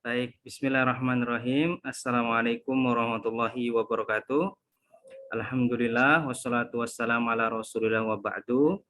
Baik, bismillahirrahmanirrahim. Assalamualaikum warahmatullahi wabarakatuh. Alhamdulillah, wassalatu wassalamu ala rasulillah wa ba'du.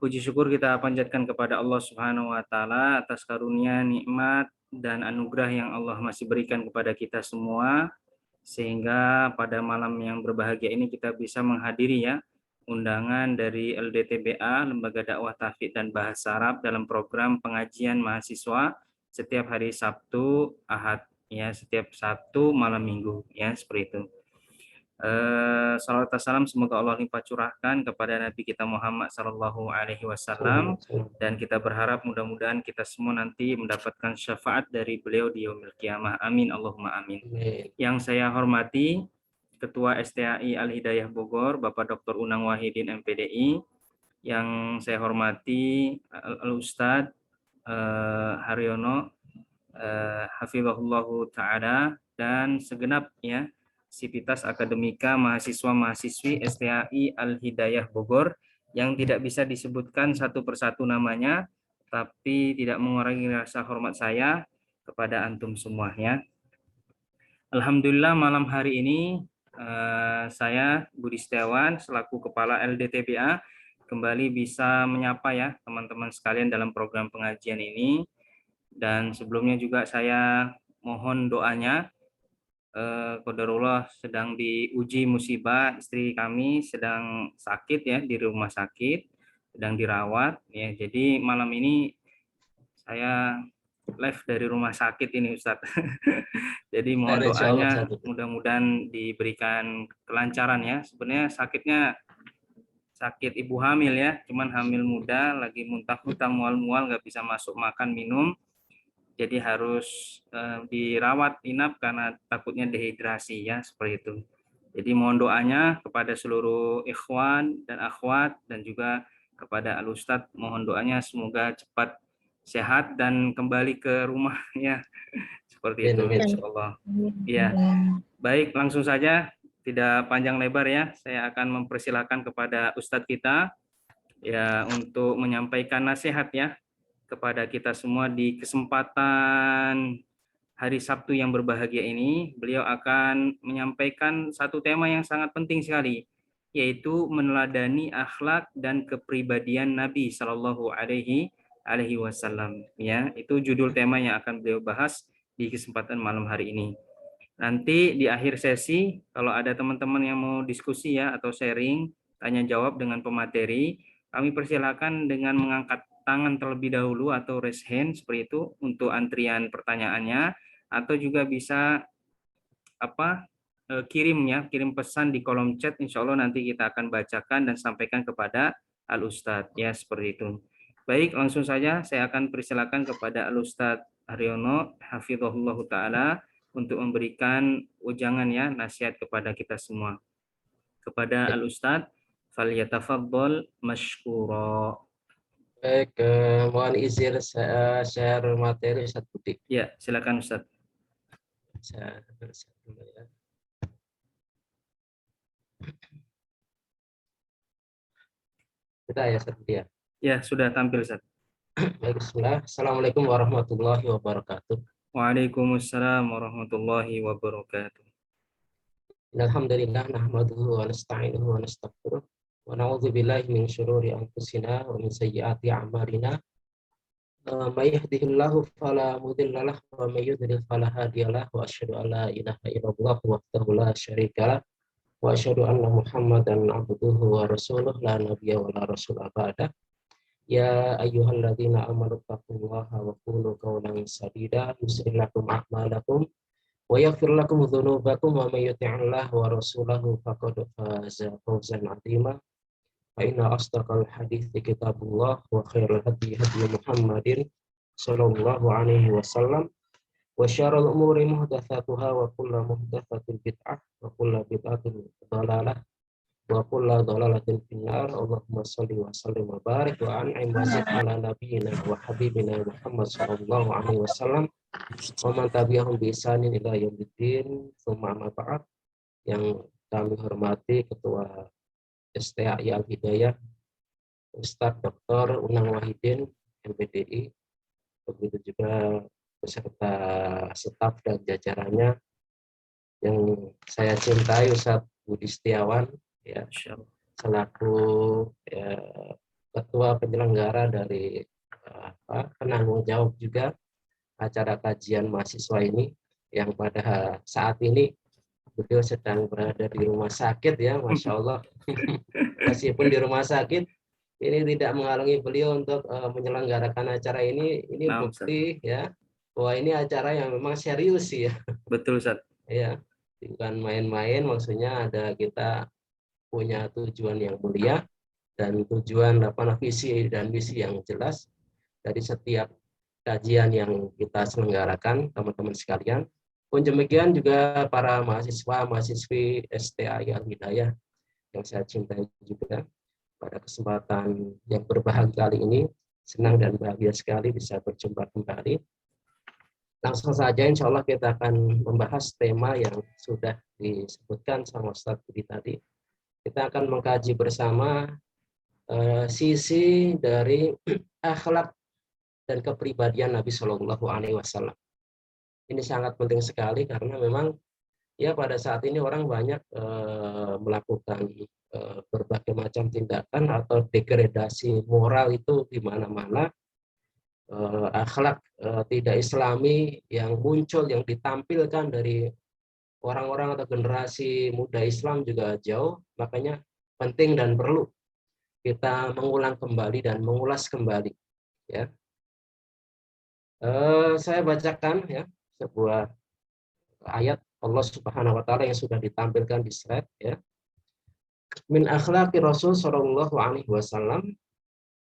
Puji syukur kita panjatkan kepada Allah Subhanahu wa Ta'ala atas karunia, nikmat, dan anugerah yang Allah masih berikan kepada kita semua, sehingga pada malam yang berbahagia ini kita bisa menghadiri ya undangan dari LDTBA, Lembaga Dakwah Tahfidz dan Bahasa Arab, dalam program pengajian mahasiswa setiap hari Sabtu, Ahad, ya, setiap Sabtu malam Minggu, ya, seperti itu. Salawat salam semoga Allah limpah curahkan kepada Nabi kita Muhammad Sallallahu Alaihi Wasallam, dan kita berharap mudah-mudahan kita semua nanti mendapatkan syafaat dari beliau di yaumil qiyamah. Amin Allahumma amin. Yang saya hormati Ketua STAI Al Hidayah Bogor, Bapak Dr. Unang Wahidin MPDI. Yang saya hormati Al Ustadz Haryono Hafizahullahu Ta'ala, dan segenap ya sivitas akademika mahasiswa-mahasiswi STAI Al Hidayah Bogor yang tidak bisa disebutkan satu persatu namanya, tapi tidak mengurangi rasa hormat saya kepada antum semuanya. Alhamdulillah malam hari ini saya Budi Setiawan selaku Kepala LDTBA kembali bisa menyapa ya teman-teman sekalian dalam program pengajian ini. Dan sebelumnya juga saya mohon doanya, qadarullah sedang diuji musibah, istri kami sedang sakit ya di rumah sakit, sedang dirawat ya. Jadi malam ini saya live dari rumah sakit ini Ustadz. Jadi mohon doanya mudah-mudahan diberikan kelancaran ya. Sebenarnya sakitnya sakit ibu hamil ya, cuman hamil muda, lagi muntah-muntah, mual-mual, nggak bisa masuk makan minum. Jadi harus dirawat inap karena takutnya dehidrasi ya, seperti itu. Jadi mohon doanya kepada seluruh ikhwan dan akhwat dan juga kepada Al Ustadz, mohon doanya semoga cepat sehat dan kembali ke rumah ya. Seperti itu insyaallah. Ya. Baik, langsung saja tidak panjang lebar ya. Saya akan mempersilahkan kepada Ustadz kita ya untuk menyampaikan nasihat ya kepada kita semua di kesempatan hari Sabtu yang berbahagia ini. Beliau akan menyampaikan satu tema yang sangat penting sekali, yaitu meneladani akhlak dan kepribadian Nabi Shallallahu Alaihi Wasallam. Ya, itu judul tema yang akan beliau bahas di kesempatan malam hari ini. Nanti di akhir sesi, kalau ada teman-teman yang mau diskusi ya atau sharing, tanya jawab dengan pemateri, kami persilakan dengan mengangkat tangan terlebih dahulu atau raise hand seperti itu untuk antrian pertanyaannya, atau juga bisa kirim pesan di kolom chat, insya Allah nanti kita akan bacakan dan sampaikan kepada Al Ustadz ya, seperti itu. Baik, langsung saja saya akan persilakan kepada Al Ustadz Haryono hafizahullah taala untuk memberikan ujangan ya nasihat kepada kita semua. Kepada Al Ustadz, falyatafaddal mashkura. Baik, mohon izin saya share materi Ustaz Budi. Ya, silakan Ustadz. Saya dulu ya. Sudah ya Ustaz Budi ya? Ya, sudah tampil Ustadz. Baik, bismillah. Assalamualaikum warahmatullahi wabarakatuh. Waalaikumsalam warahmatullahi wabarakatuh. Alhamdulillah nahmaduhu wa nasta'inuhu wa nastaghfiruh wa na'udzu billahi min syururi anfusina wa min sayyiati a'malina. May yahdihillahu fala mudilla lahu wa may yudlil fala hadiyalah wa asyhadu an la ilaha illallah wahdahu la syarika lah wa asyhadu anna Muhammadan abduhu wa rasuluh la nabiyya wa la rasula ba'da. Ya ayyuhalladzina amanu taqullaha wa qulu qawlan sadida yuslih lakum a'malakum wa yaghfir lakum dzunubakum wa may yuti'illah wa rasulahu faqad faza fawzan 'azima. Fa inna asdaqal hadithi kitabullah wa khairal hadi hadi Muhammadin sallallahu alaihi wasallam wa syarrul umuri muhdatsatuha wa kullu muhdatsatin bid'ah wa kullu bid'atin dhalalah wa kullu dhalalatin finnar. Allahumma shalli wa sallim wa barik wa an'im wa zid ala nabiyyina wa habibina Muhammad sallallahu alaihi wasallam wa man tabi'ahum bi ihsanin ila yaumiddin. Tsumma amma ba'd. Yang kami hormati Ketua STAI Al Hidayah Ustadz Dr. Unang Wahidin MPDI, begitu juga beserta staf dan jajarannya yang saya cintai, Ustadz Budi Setiawan, ya, Masya Allah. selaku ya, ketua penyelenggara dari penanggung jawab juga acara kajian mahasiswa ini, yang pada saat ini beliau sedang berada di rumah sakit, ya, Masya Allah. Meskipun di rumah sakit, ini tidak menghalangi beliau untuk menyelenggarakan acara ini. Ini Nah, Ustaz. bukti, ya, bahwa ini acara yang memang serius, ya. Betul, Ustaz. Ya, bukan main-main, maksudnya ada kita punya tujuan yang mulia dan tujuan visi dan misi yang jelas dari setiap kajian yang kita selenggarakan, teman-teman sekalian. Pun demikian juga para mahasiswa, mahasiswi STAI Al-Hidayah yang saya cintai juga, pada kesempatan yang berbahagia kali ini, senang dan bahagia sekali bisa berjumpa kembali. Langsung saja, insya Allah kita akan membahas tema yang sudah disebutkan sama Ustaz Budi tadi. Kita akan mengkaji bersama sisi dari akhlak dan kepribadian Nabi Shallallahu Alaihi Wasallam. Ini sangat penting sekali karena memang ya pada saat ini orang banyak melakukan berbagai macam tindakan atau degradasi moral itu di mana-mana. Akhlak tidak Islami yang muncul, yang ditampilkan dari orang-orang atau generasi muda Islam juga jauh. Makanya penting dan perlu kita mengulang kembali dan mengulas kembali, ya. Saya bacakan, ya, sebuah ayat Allah Subhanahu wa taala yang sudah ditampilkan di slide, ya. Min akhlaqi Rasul sallallahu alaihi wasallam,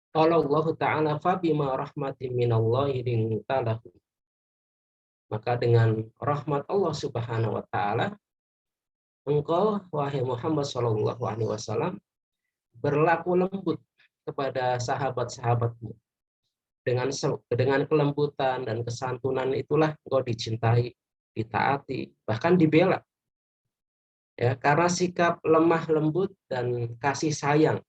qala Allah taala fa bima rahmatin minallahi linta lahu. Maka dengan rahmat Allah Subhanahu wa taala, engkau wahai Muhammad sallallahu alaihi wasallam berlaku lembut kepada sahabat-sahabatmu. Dengan kelembutan dan kesantunan itulah engkau dicintai, ditaati, bahkan dibela. Ya, karena sikap lemah lembut dan kasih sayang.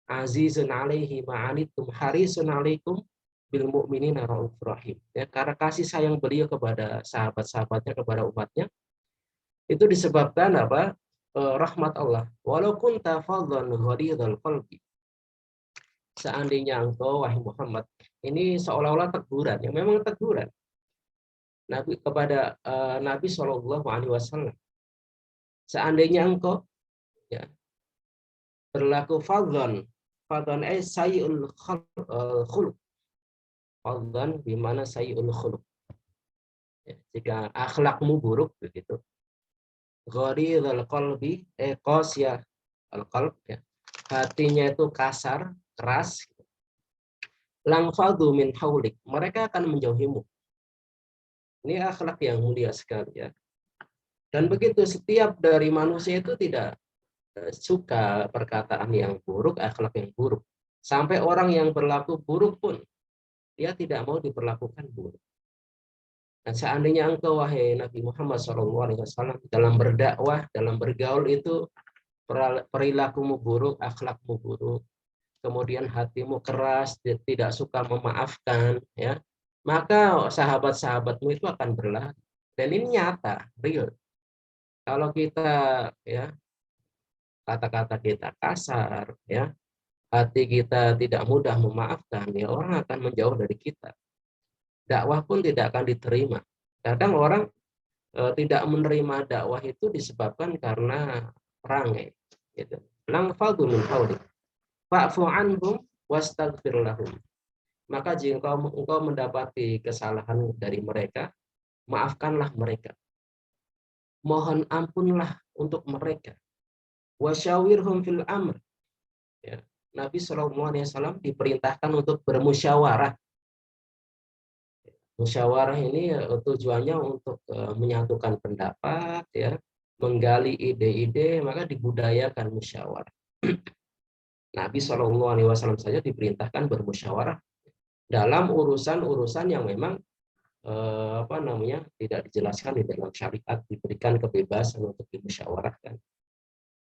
Azizun alaihi ma'anitum harisun alaikum bil mu'minina raufur rahim. Ya, karena kasih sayang beliau kepada sahabat-sahabatnya, kepada umatnya, itu disebabkan apa? Rahmat Allah. Walau kunta fadlan ghalidhal qalbi. Seandainya engkau wahai Muhammad, ini seolah-olah teguran, yang memang teguran Nabi kepada Nabi Shallallahu Alaihi Wasallam. Seandainya engkau, ya, berlaku fadlan sayyul khuluq, fadlan di mana sayyul khuluq. Ya, jika akhlakmu buruk begitu. Ghalidhal qalbi, qasyah al-qalb, ya. Hatinya itu kasar, keras. Lang fadu min haulik, mereka akan menjauhimu. Ini akhlak yang mulia sekali, ya. Dan begitu setiap dari manusia itu tidak suka perkataan yang buruk, akhlak yang buruk. Sampai orang yang berlaku buruk pun dia tidak mau diperlakukan buruk. Nah, seandainya engkau wahai Nabi Muhammad SAW dalam berdakwah, dalam bergaul itu perilakumu buruk, akhlakmu buruk, kemudian hatimu keras, tidak suka memaafkan, ya, maka sahabat-sahabatmu itu akan berlari. Dan ini nyata, real. Kalau kita, ya, kata-kata kita kasar, ya, hati kita tidak mudah memaafkan, ya, orang akan menjauh dari kita. Dakwah pun tidak akan diterima. Kadang orang tidak menerima dakwah itu disebabkan karena perangai, gitu. Lang fadhu min hawlik fa'fu anhum wastaghfir lahum. Maka jika engkau mendapati kesalahan dari mereka, maafkanlah mereka. Mohon ampunlah untuk mereka. Wasyawirhum fil amr. Ya. Nabi SAW diperintahkan untuk bermusyawarah. Musyawarah ini tujuannya untuk menyatukan pendapat, ya, menggali ide-ide, maka dibudayakan musyawarah. Nabi SAW saja diperintahkan bermusyawarah dalam urusan-urusan yang memang tidak dijelaskan di dalam syariat, diberikan kebebasan untuk dimusyawarahkan.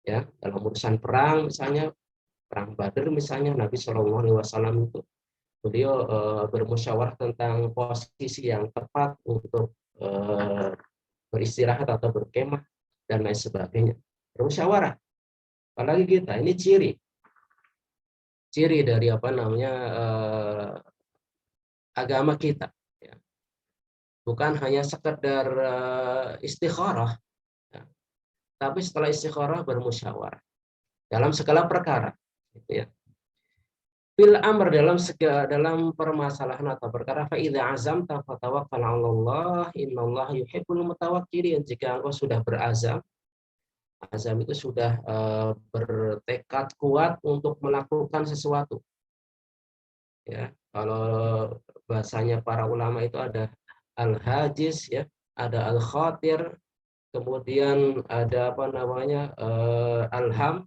Ya, dalam urusan perang misalnya, perang Badar misalnya, Nabi SAW itu beliau bermusyawarah tentang posisi yang tepat untuk beristirahat atau berkemah dan lain sebagainya. Bermusyawarah. Apalagi kita, ini ciri dari apa namanya agama kita. Ya. Bukan hanya sekedar istikharah, ya. Tapi setelah istikharah bermusyawarah dalam segala perkara. Gitu ya. Fil amr dalam permasalahan atau perkara fa idza azamta fatawakkal 'ala Allah innallaha yuhibbul mutawakkilin. Jika engkau sudah berazam, azam itu sudah bertekad kuat untuk melakukan sesuatu. Ya, kalau bahasanya para ulama itu ada al-hajiz ya, ada al-khatir, kemudian ada apa namanya al-ham,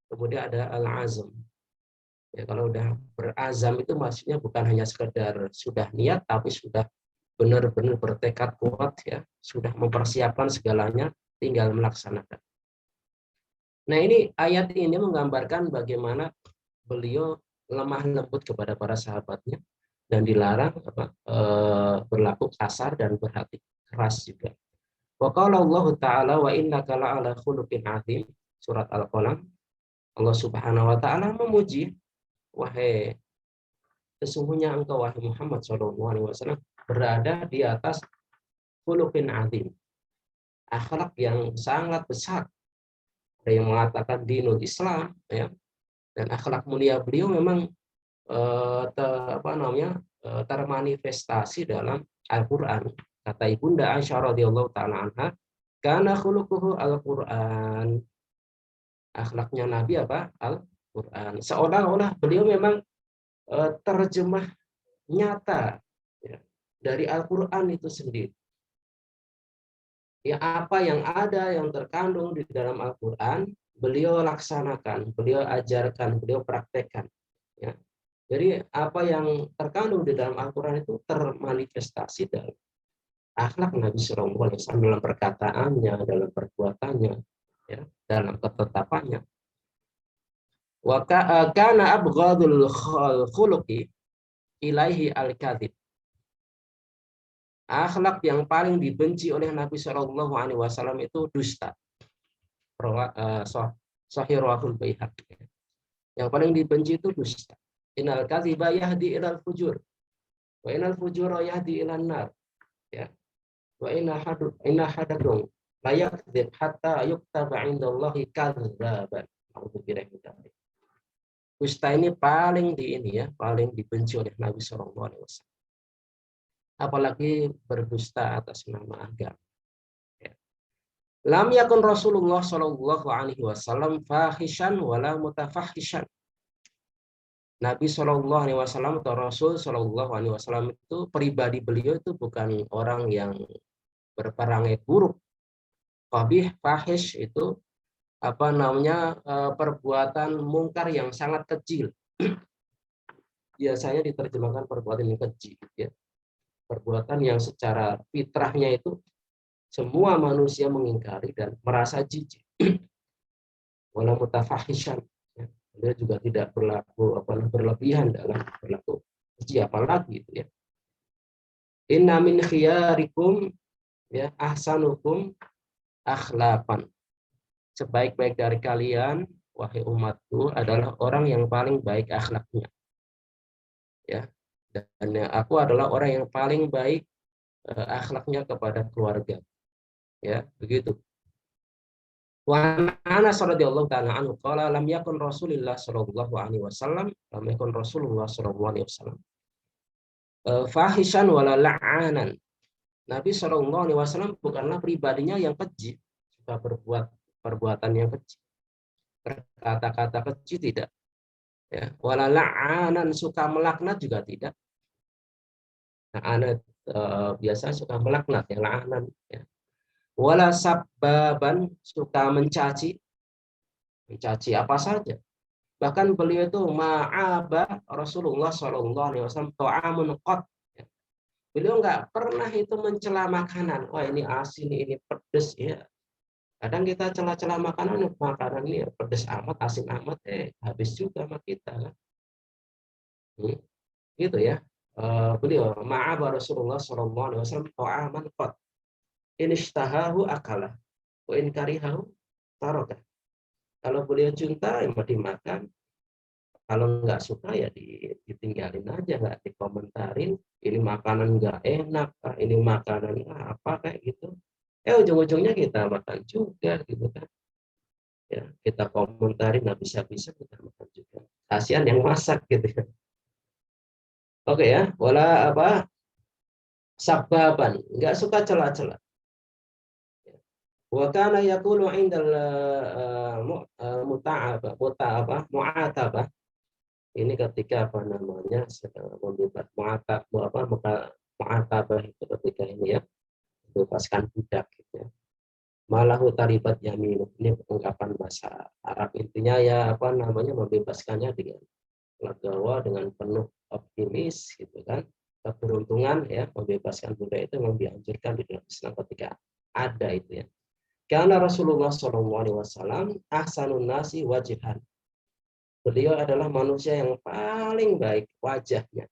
kemudian ada al-azm. Ya, kalau udah berazam itu maksudnya bukan hanya sekedar sudah niat, tapi sudah benar-benar bertekad kuat ya, sudah mempersiapkan segalanya, tinggal melaksanakan. Nah ini ayat ini menggambarkan bagaimana beliau lemah lembut kepada para sahabatnya dan dilarang berlaku kasar dan berhati keras juga. Wa qala Allah Ta'ala wa innaka la'ala khuluqin 'azim, surat Al-Qalam. Allah Subhanahu wa taala memuji, wahai sesungguhnya engkau wahai Muhammad SAW berada di atas khuluqin 'azim, akhlak yang sangat besar. Ada yang mengatakan dinul Islam ya, dan akhlak mulia beliau memang termanifestasi dalam Al-Qur'an. Kata Ibunda Aisyah radhiyallahu taala anha, kana khuluquhu Al-Qur'an. Akhlaknya Nabi apa? Al-Qur'an. Seolah-olah beliau memang terjemah nyata ya, dari Al-Qur'an itu sendiri. Ya, apa yang ada yang terkandung di dalam Al-Qur'an, beliau laksanakan, beliau ajarkan, beliau praktekkan. Ya. Jadi apa yang terkandung di dalam Al-Qur'an itu termanifestasi dalam akhlak Nabi Sallallahu Alaihi Wasallam, dalam perkataannya, dalam perbuatannya, ya, dalam ketetapannya. Wa kana abghadul khuluqi ilaihi al-kadzib. Akhlak yang paling dibenci oleh Nabi Shallallahu Alaihi Wasallam itu dusta. Sahih Rawahul Baihaqi. Yang paling dibenci itu dusta. Innal kadziba yahdi ilal fujur, wa innal fujura yahdi ilan nar. Ya. Wa inna hadakum la yakdzib hatta yuktaba 'indallahi kadzaban. Dusta ini paling paling dibenci oleh Nabi Shallallahu Alaihi Wasallam. Apalagi berdusta atas nama agama. Ya. Lam yakun Rasulullah Shallallahu Alaihi Wasallam fahishan wala mutafahishan. Nabi Shallallahu Alaihi Wasallam atau Rasul Shallallahu Alaihi Wasallam itu pribadi beliau itu bukan orang yang berperangai buruk. Qabih, fahish itu apa namanya perbuatan mungkar yang sangat kecil. Biasanya diterjemahkan perbuatan yang kecil. Ya. Perbuatan yang secara fitrahnya itu semua manusia mengingkari dan merasa jijik. Wala mutafahishan. Dia juga tidak berlebihan dalam berlaku keji, apalagi itu ya. Inna min khiyarikum ya ahsanukum akhlaqan. Sebaik-baik dari kalian wahai umatku adalah orang yang paling baik akhlaknya. Ya. Dan aku adalah orang yang paling baik akhlaknya kepada keluarga. Ya, begitu. Wa Anas radhiyallahu ta'ala anhu qala lam yakun Rasulullah sallallahu alaihi wasallam fahishan wala la'anan. Nabi sallallahu alaihi wasallam bukanlah pribadinya yang keji, suka berbuat perbuatan yang keji. Berkata-kata keji tidak. Ya, wala la'anan, suka melaknat juga tidak. La'anat biasa suka melaknat ya, la'anan ya. Wala sabbaban, suka mencaci apa saja. Bahkan beliau itu ma'aba Rasulullah Shallallahu Alaihi Wasallam ta'amun qat. Beliau nggak pernah itu mencela makanan. Wah ini asin, ini pedes ya. Kadang kita cela-cela makanan ini pedes amat, asin amat, habis juga sama kita. gitu ya. Beliau ma'aba Rasulullah sallallahu alaihi wasallam ta'aman qad in ishtahahu akala wa in karihahu taraka. Kalau beliau cinta ya mau dimakan, kalau nggak suka ya ditinggalin aja, nggak dikomentarin. Ini makanan nggak enak, ini makanan apa kayak gitu. Ujung-ujungnya kita makan juga gitu kan. Ya, kita komentarin nggak bisa-bisa kita makan juga. Kasihan yang masak gitu ya. Oke ya, wala apa sababan, nggak suka celah-celah. Wa kana yaqulu 'indal mu'atabah. Ini ketika apa namanya membebas mu'atabah itu ketika ini ya, bebaskan budak gitu ya. Malahu taribat yamin. Ini ungkapan bahasa Arab, intinya ya apa namanya membebaskannya dengan legawa, dengan penuh optimis gitu kan, keberuntungan ya, membebaskan budak itu memang dianjurkan di dalam Islam ketika ada itu ya. Karena Rasulullah SAW ahsanun nasi wajihan. Beliau adalah manusia yang paling baik wajahnya.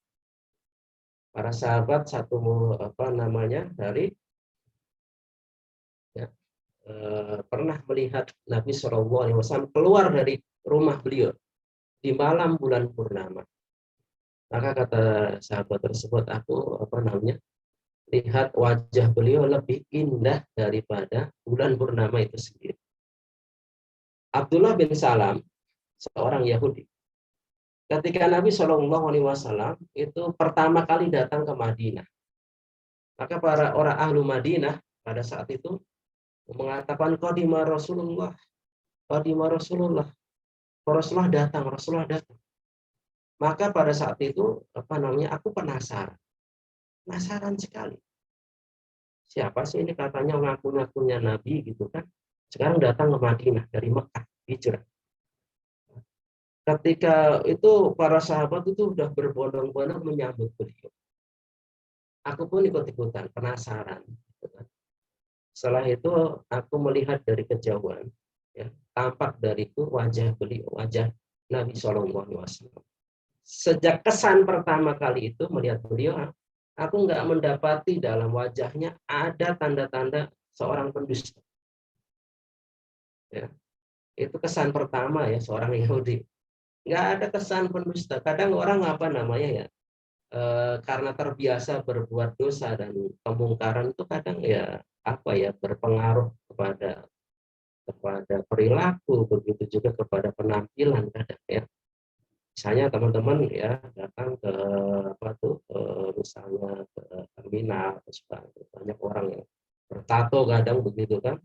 Para sahabat satu apa namanya dari ya, pernah melihat Nabi SAW keluar dari rumah beliau di malam bulan purnama. Maka kata sahabat tersebut, aku apa namanya lihat wajah beliau lebih indah daripada bulan purnama itu sendiri. Abdullah bin Salam, seorang Yahudi, ketika Nabi SAW itu pertama kali datang ke Madinah, maka para orang ahlu Madinah pada saat itu mengatakan qadima Rasulullah, qadima Rasulullah, Rasulullah datang, Rasulullah datang. Maka pada saat itu apa namanya aku penasaran sekali. Siapa sih ini katanya ngaku-ngakunya Nabi gitu kan? Sekarang datang ke Madinah dari Mekah, hijrah. Ketika itu para sahabat itu sudah berbondong-bondong menyambut beliau. Aku pun ikut-ikutan, penasaran. Setelah itu aku melihat dari kejauhan, ya, tampak dariku wajah beliau, wajah Nabi SAW. Sejak kesan pertama kali itu melihat beliau, aku nggak mendapati dalam wajahnya ada tanda-tanda seorang pendusta. Ya, itu kesan pertama ya seorang Yahudi. Nggak ada kesan pendusta. Kadang orang apa namanya ya, karena terbiasa berbuat dosa dan kemungkaran itu kadang ya apa ya berpengaruh kepada perilaku, begitu juga kepada penampilan kadang ya. Misalnya teman-teman ya datang ke apa tuh misalnya ke terminal, banyak orang yang bertato kadang begitu kan,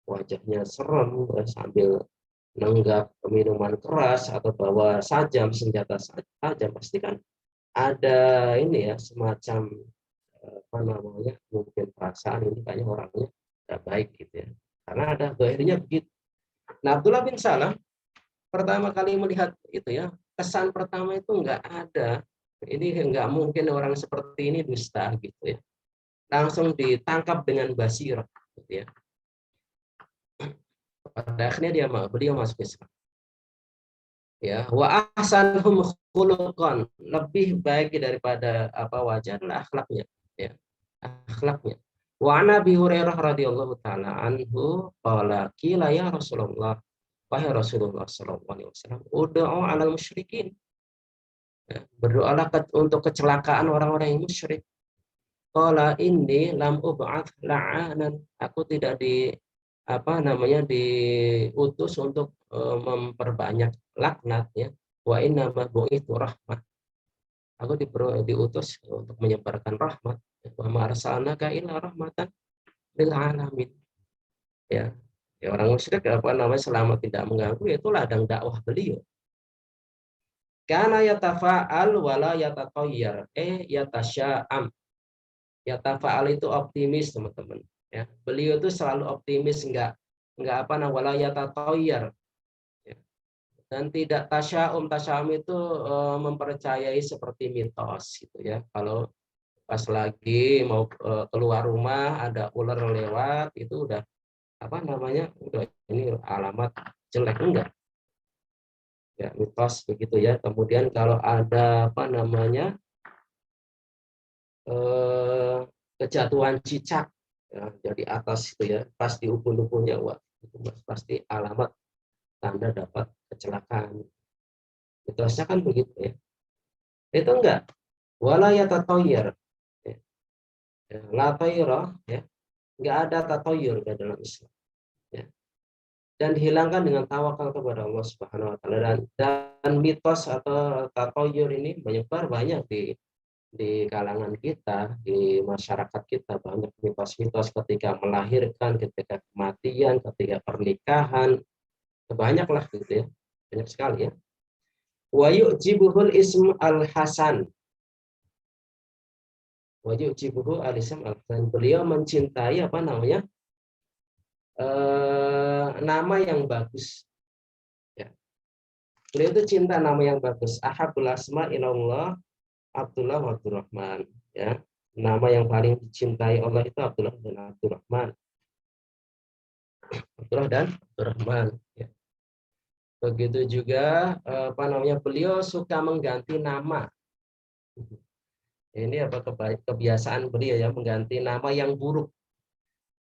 wajahnya serem sambil nenggak minuman keras atau bawa senjata tajam, pasti kan ada ini ya semacam apa namanya mungkin perasaan ini kayaknya orangnya tidak baik gitu ya, karena ada akhirnya begitu. Nah, Abdullah bin Salam pertama kali melihat itu ya, kesan pertama itu nggak ada, ini nggak mungkin orang seperti ini dusta gitu ya, langsung ditangkap dengan basirah gitu ya. Pada akhirnya beliau masuk Islam. Ya, wa ahsanuhum khuluqan, lebih baik daripada apa wajah adalah akhlaknya ya, akhlaknya. Wa Nabi Hurairah radhiyallahu taala anhu qala qila ya Rasulullah, wahai Rasulullah sallallahu alaihi wasallam, ud'u 'alal musyrikin, ya, berdoalah untuk kecelakaan orang-orang yang musyrik. Qala inni lam ub'ats la'anan, aku tidak apa namanya diutus untuk memperbanyak laknat ya. Wa inna ma bu'itsu rahmah, aku diutus untuk menyebarkan rahmat. Wa ma arsalnaka illa rahmatan lil alamin. Ya. Ya, orang musyrik apa namanya selama tidak mengganggu itu ladang dakwah beliau. Kana yatafa'al wala yatatayyar, yatasya'am. Yatafa'al itu optimis teman-teman. Ya, beliau itu selalu optimis, enggak apa namanya wala yatatayyar. Ya. Dan tidak tasya'um itu mempercayai seperti mitos gitu ya. Kalau pas lagi mau keluar rumah ada ular lewat itu udah apa namanya udah ini alamat jelek, enggak ya, mitos begitu ya. Kemudian kalau ada apa namanya kejatuhan cicak ya, dari atas itu ya, pas di ubun-ubunnya, wah itu pasti alamat tanda dapat kecelakaan. Mitosnya kan begitu ya. Itu enggak. Wala yatatayyar. Ya. La tayra ya. Enggak ada tatayyur di dalam Islam. Ya. Dan dihilangkan dengan tawakal kepada Allah Subhanahu wa taala, dan mitos atau tatayyur ini menyebar banyak di kalangan kita, di masyarakat kita, banyak mitos-mitos ketika melahirkan, ketika kematian, ketika pernikahan, banyaklah gitu ya, banyak sekali ya. Wa yu'jibuhul ism al-hasan. Wa yu'jibuhu al-ism al-hasan. Beliau mencintai apa namanya? Nama yang bagus. Ya. Beliau itu cinta nama yang bagus. Ahabul asma ilallah Abdullah wa Abdurrahman. Ya. Nama yang paling dicintai Allah itu Abdullah dan Abdurrahman. Abdullah dan Abdurrahman. Ya. Begitu juga apa namanya, beliau suka mengganti nama. Ini apa kebiasaan beliau ya, mengganti nama yang buruk.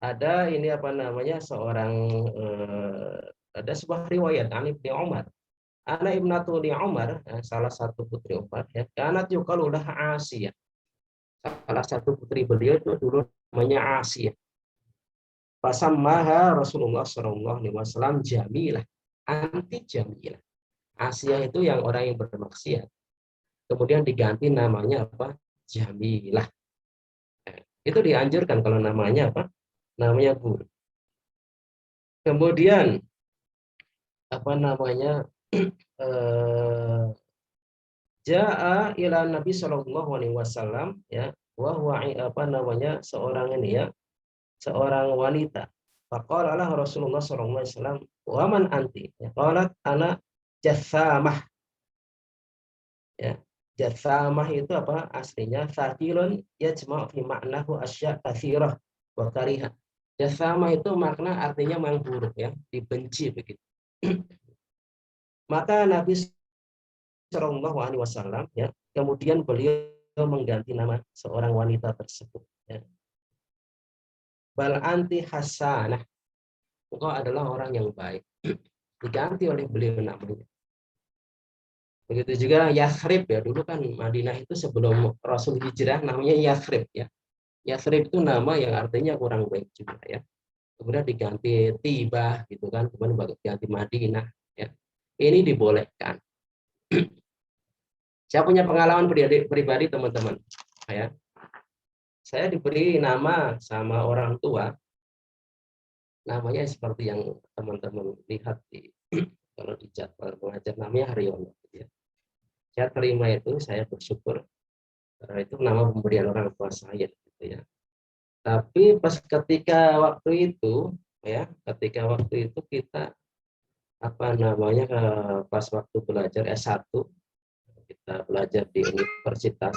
Ada ini apa namanya, seorang ada sebuah riwayat Ani bin Umar. Ana ibnatu li Umar, salah satu putri Umar ya. Kanat yuqalu laha Asiyah. Salah satu putri beliau itu dulu namanya Asiyah. Fasammaha Rasulullah sallallahu alaihi wasallam Jamilah, anti Jamilah. Asiyah itu yang orang yang bermaksiat. Kemudian diganti namanya apa? Jamilah. Itu dianjurkan kalau namanya apa? Namanya buruk. Kemudian apa namanya? Ja'a ila Nabi Shallallahu alaihi wasallam ya, wa huwa apa namanya, seorang ini ya, seorang wanita. Faqala lah Rasulullah Shallallahu alaihi wasallam, "Wa man anti?" Ya, qalat ana Jassamah. Ya. Jassamah itu apa aslinya? Sakilun yajma' fi ma'nahu asya' katsirah wa kariha. Jassamah itu makna artinya yang buruk ya, dibenci begitu. Maka Nabi Shallallahu alaihi wasallam ya, kemudian beliau mengganti nama seorang wanita tersebut ya. Bal anti hasanah, engkau adalah orang yang baik. Diganti oleh beliau namanya. Begitu juga Yathrib ya, dulu kan Madinah itu sebelum Rasul hijrah namanya Yathrib ya. Yathrib itu nama yang artinya kurang baik juga ya. Kemudian diganti Tibah gitu kan, kemudian diganti Madinah ya. Ini dibolehkan. Saya punya pengalaman pribadi teman-teman. Saya diberi nama sama orang tua, namanya seperti yang teman-teman lihat di kalau di jadwal pengajar, namanya Haryono. Ya. Saya terima itu, saya bersyukur karena itu nama pemberian orang tua saya. Gitu ya. Tapi pas ketika waktu itu, ya, ketika waktu itu kita apa namanya, pas waktu belajar S1, kita belajar di Universitas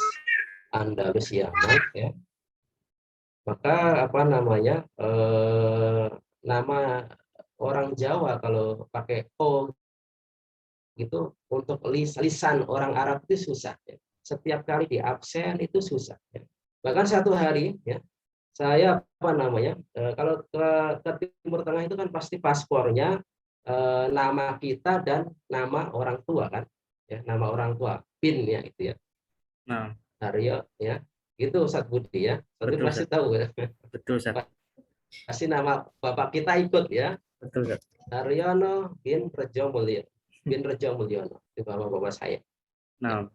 Andalus Yaman, ya. Maka apa namanya, nama orang Jawa kalau pakai O gitu, untuk lisan orang Arab itu susah ya. Setiap kali di absen itu susah ya. Bahkan satu hari ya, saya apa namanya, kalau ke Timur Tengah itu kan pasti paspornya nama kita dan nama orang tua kan ya, nama orang tua PIN ya itu ya. Nah, Haryo ya, itu Ustadz Budi ya, Ustadz betul, pasti Ustaz. tahu ya. Betul, Ustaz. Pasti nama bapak kita ikut ya, Betul, Ustaz. Haryono bin Rejo Mulyo, bin Rejo Mulyono itu bapak-bapak saya ya. Nah,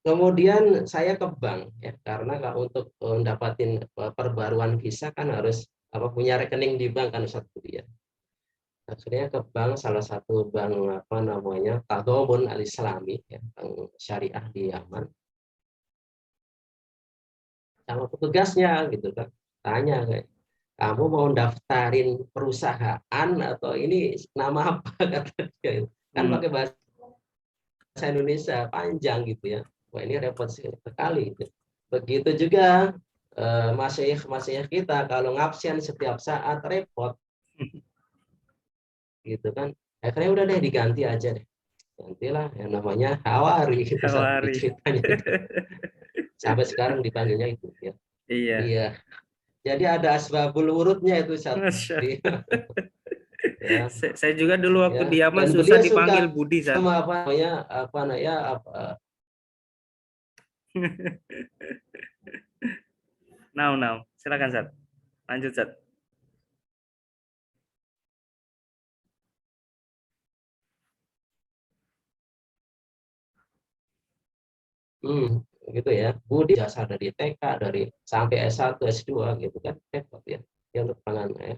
Kemudian saya ke bank ya, karena untuk mendapatkan perbaruan visa kan harus apa, punya rekening di bank kan Ustadz Budi ya. Akhirnya ke bank, salah satu bank apa namanya, Tadawun Al-Islami ya, bank syariah di Yaman. Sama petugasnya gitu kan, tanya kayak, kamu mau daftarin perusahaan atau ini nama apa, kata dia. Kan pakai bahasa Indonesia panjang gitu ya. Wah ini repot sekali. Gitu. Begitu juga masyaikh kita kalau ngabsen setiap saat repot gitu kan. Akhirnya udah deh diganti aja deh. Gantilah yang namanya Hawari gitu, satu Hawari. ceritanya. Sampai sekarang dipanggilnya itu ya. Iya. Iya. Jadi ada asbabul wurudnya itu Ustaz. Masya. Ya, Saya juga dulu waktu ya. di Yaman Dan susah beliau dipanggil suka Budi, Sat. sama apa namanya Now. Silakan, Sat. Lanjut, Sat. gitu ya. Budi jasa dari TK dari sampai S1, S2 gitu kan repot ya. Yang untuk ya.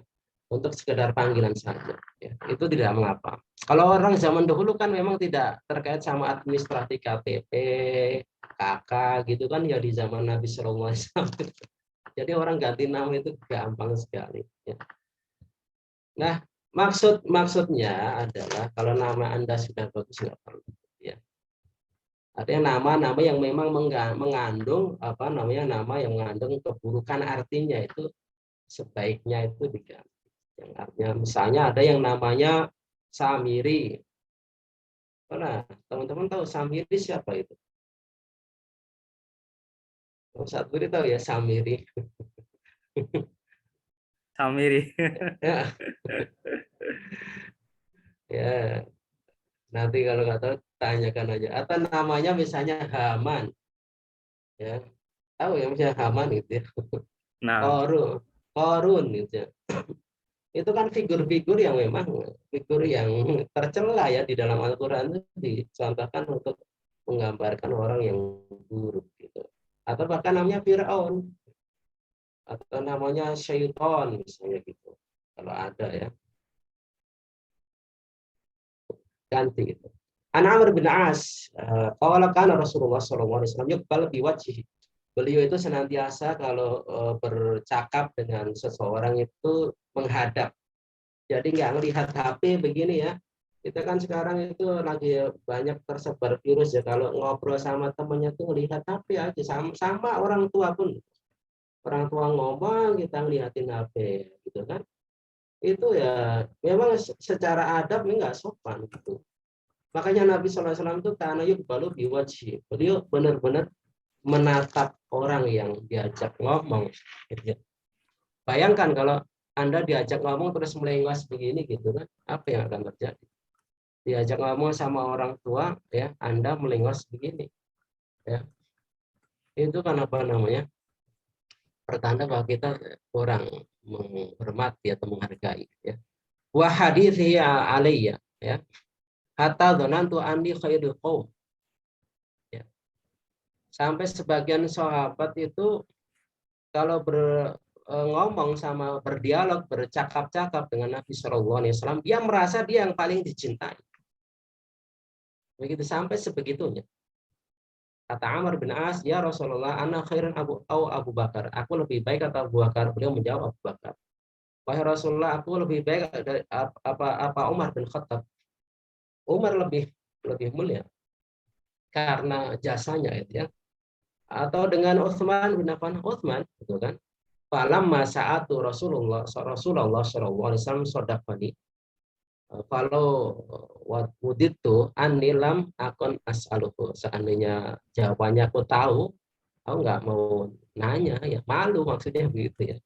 Untuk sekedar panggilan saja ya. Itu tidak mengapa. Kalau orang zaman dahulu kan memang tidak terkait sama administrasi KTP, KK gitu kan ya di zaman Nabi Sallallahu Alaihi Wasallam. Jadi orang ganti nama itu gampang sekali ya. Nah, maksudnya adalah kalau nama Anda sudah bagus nggak perlu ya. Artinya nama-nama yang memang mengandung apa namanya nama yang mengandung keburukan artinya itu sebaiknya itu diganti. Yang artinya misalnya ada yang namanya Samiri. Nah, teman-teman tahu Samiri siapa itu? Satu tahu ya Samiri. Samiri. Ya, ya, nanti kalau nggak tahu tanyakan aja. Atau namanya misalnya Haman, ya. Tahu ya misalnya Haman gitu ya. Nah, Korun gitu ya. Itu kan figur-figur yang memang figur yang tercela ya di dalam Al-Quran itu dicontohkan untuk menggambarkan orang yang buruk gitu. Atau bahkan namanya Fir'aun atau namanya Syaiton misalnya gitu. Kalau ada ya ganti gitu. An Amr bin As, qala kana Rasulullah sallallahu alaihi wasallam yuqbal biwajhi. Beliau itu senantiasa kalau bercakap dengan seseorang itu menghadap. Jadi nggak ngelihat HP begini ya. Kita kan sekarang itu lagi banyak tersebar virus ya. Kalau ngobrol sama temennya tuh ngelihat HP aja. Sama orang tua pun. Orang tua ngomong kita ngeliatin HP gitu kan. Itu ya memang secara adab ini nggak sopan gitu. Makanya Nabi SAW itu karena yuk balu biwajhi. Beliau benar-benar menatap orang yang diajak ngomong. Gitu. Bayangkan kalau Anda diajak ngomong terus melengos begini gitu kan, apa yang akan terjadi? Diajak ngomong sama orang tua ya, Anda melengos begini ya. Itu kan apa namanya? Pertanda bahwa kita kurang menghormati atau menghargai ya. Wa hadithi alayya ya. Hatta dzanantu anni khairul qaum. Ya. Sampai sebagian sahabat itu kalau ngomong sama berdialog, bercakap-cakap dengan Nabi Shallallahu Alaihi Wasallam, dia merasa dia yang paling dicintai. Begitu sampai sebegitunya. Kata Amr bin As, ya Rasulullah, anak khairan Abu Bakar. Aku lebih baik atau Abu Bakar. Beliau menjawab Abu Bakar. Wahai Rasulullah, aku lebih baik dari apa Umar bin Khattab. Umar lebih mulia karena jasanya itu ya. Atau dengan Utsman bin Affan, Utsman, gitu kan? Falamma sa'atu Rasulullah sallallahu alaihi wasallam sadaqani. Kalau wuditu anilam akon as'aluhu. Seandainya jawabannya aku tahu, aku nggak mau nanya ya, malu maksudnya begitu ya.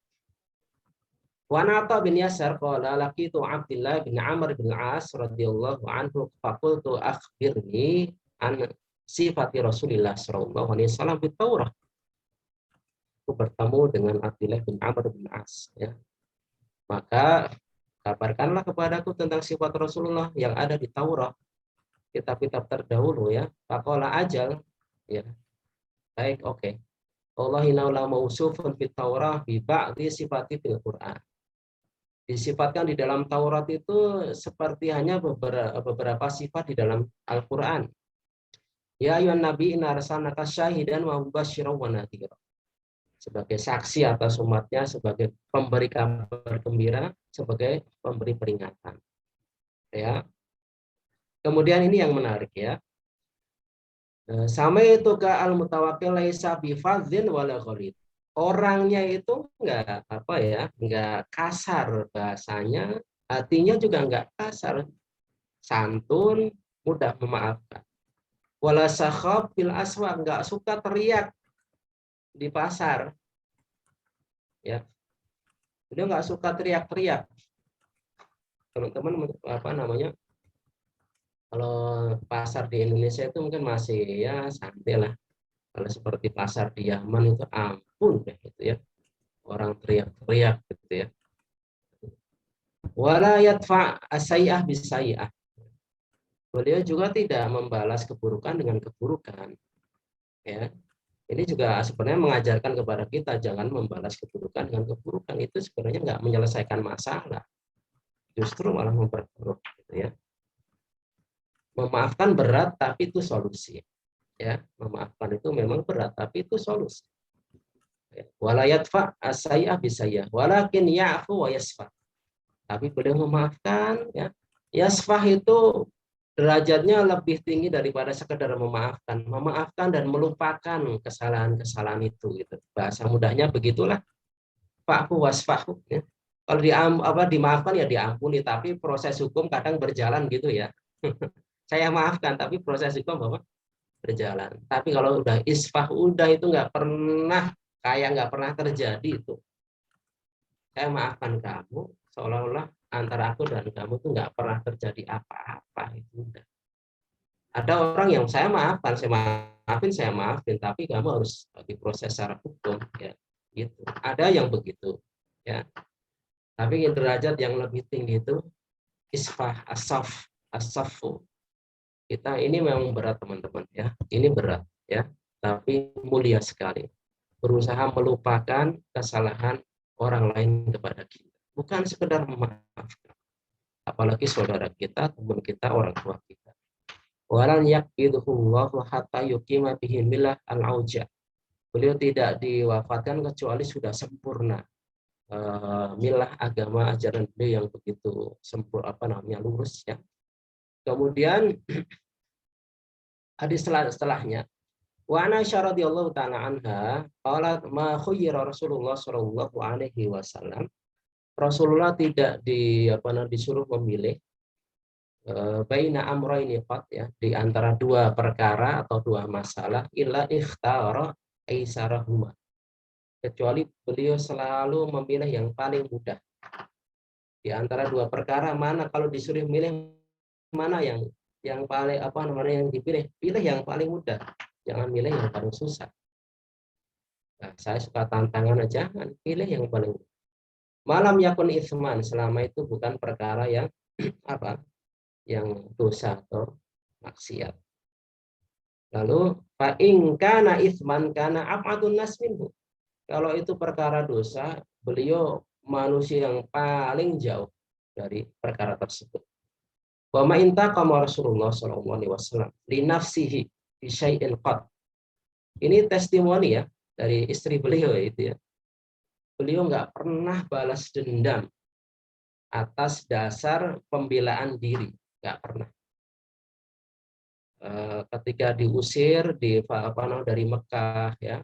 Wanata bin Yasar qala laqitu Abdullah bin Amr bin As radhiyallahu anhu faqultu akhbirni an sifati Rasulillah sallallahu alaihi wasallam di Taurah. Aku bertemu dengan Abdullah bin Amr bin As ya. Maka kabarkanlah kepadaku tentang sifat Rasulullah yang ada di Taurat, kitab-kitab terdahulu ya. Faqala ajal ya. Baik, oke. Allah inaula mausufun fit Taurah bi ba'di sifati fil Quran. Disifatkan di dalam Taurat itu seperti hanya beberapa sifat di dalam Al-Qur'an. Ya ayyuhan nabi inna arsalnaka syahidan wa mubasysyiran wa nadhira. Sebagai saksi atas umatnya, sebagai pemberi kabar gembira, sebagai pemberi peringatan. Ya. Kemudian ini yang menarik ya. Sama itu ke al-mutawakkil laisa bi fadzin wala ghalid. Orangnya itu enggak apa ya, enggak kasar bahasanya, hatinya juga enggak kasar, santun, mudah memaafkan. Wala sakhab bil aswa, enggak suka teriak di pasar, ya. Beliau nggak suka teriak-teriak. Teman-teman apa namanya? Kalau pasar di Indonesia itu mungkin masih ya santai lah. Kalau seperti pasar di Yaman itu ampun deh gitu ya. Orang teriak-teriak gitu ya. Wala yadfa as-sayyi'ah bis-sayyi'ah. Beliau juga tidak membalas keburukan dengan keburukan. Ya. Ini juga sebenarnya mengajarkan kepada kita jangan membalas keburukan dengan keburukan. Itu sebenarnya nggak menyelesaikan masalah. Justru malah memperkeruh gitu ya. Memaafkan berat tapi itu solusi. Ya, memaafkan itu memang berat tapi itu solusi. Wala yadfa as-sayyi'ah bis-sayyi'ah, walakin ya'fu wa yasfa. Tapi beliau memaafkan ya. Yasfah itu derajatnya lebih tinggi daripada sekedar memaafkan. Memaafkan dan melupakan kesalahan-kesalahan itu gitu. Bahasa mudahnya begitulah. Fa'fu wasfahu ya. Kalau dimaafkan ya diampuni, tapi proses hukum kadang berjalan gitu ya. Saya maafkan tapi proses hukum apa? Berjalan. Tapi kalau udah isfah udah itu nggak pernah kayak nggak pernah terjadi itu. Saya maafkan kamu seolah-olah antara aku dan kamu tuh nggak pernah terjadi apa-apa itu udah. Ada orang yang saya maafin, saya maafin, tapi kamu harus diproses secara hukum ya. Gitu. Ada yang begitu ya. Tapi derajat yang lebih tinggi itu isfah asafu. Kita ini memang berat teman-teman ya. Ini berat ya. Tapi mulia sekali. Berusaha melupakan kesalahan orang lain kepada kita. Bukan sekedar memaafkan. Apalagi saudara kita, teman kita, orang tua kita. Walan yaqbidhullahu hatta yuqima bihi millah al-auja. Beliau tidak diwafatkan kecuali sudah sempurna. Milah agama ajaran beliau yang begitu sempurna lurus ya. Kemudian hadis setelahnya wa ana radhiyallahu ta'ala anha qalat ma khayyara Rasulullah sallallahu alaihi wasallam. Rasulullah tidak disuruh memilih baina amrayni qat ya, di antara dua perkara atau dua masalah illa ikhtara aisarahuma. Kecuali beliau selalu memilih yang paling mudah. Di antara dua perkara mana kalau disuruh milih mana yang paling yang dipilih, pilih yang paling mudah. Jangan milih yang paling susah. Nah, saya suka tantangan aja, pilih yang paling mudah. Malam yakun isman, selama itu bukan perkara yang yang dosa atau maksiat. Lalu fa in kana isman kana ab'adun nas minhu. Kalau itu perkara dosa, beliau manusia yang paling jauh dari perkara tersebut. Wa ma intaqama Rasulullah sallallahu alaihi wasallam li nafsihi bi syai'in qad. Ini testimoni ya dari istri beliau itu ya. Beliau nggak pernah balas dendam atas dasar pembelaan diri, nggak pernah. Ketika diusir dari Mekah ya,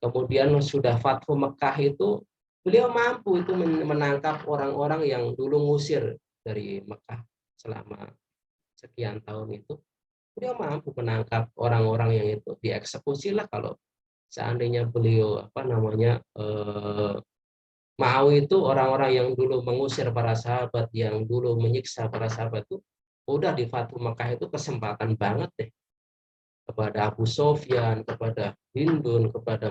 kemudian sudah Fathu Mekah itu beliau mampu itu menangkap orang-orang yang dulu ngusir dari Mekah selama sekian tahun itu. Beliau mampu menangkap orang-orang yang itu, dieksekusi lah kalau seandainya beliau mau itu orang-orang yang dulu mengusir para sahabat, yang dulu menyiksa para sahabat itu udah di Fathu Mekah itu kesempatan banget deh kepada Abu Sofyan, kepada Hindun, kepada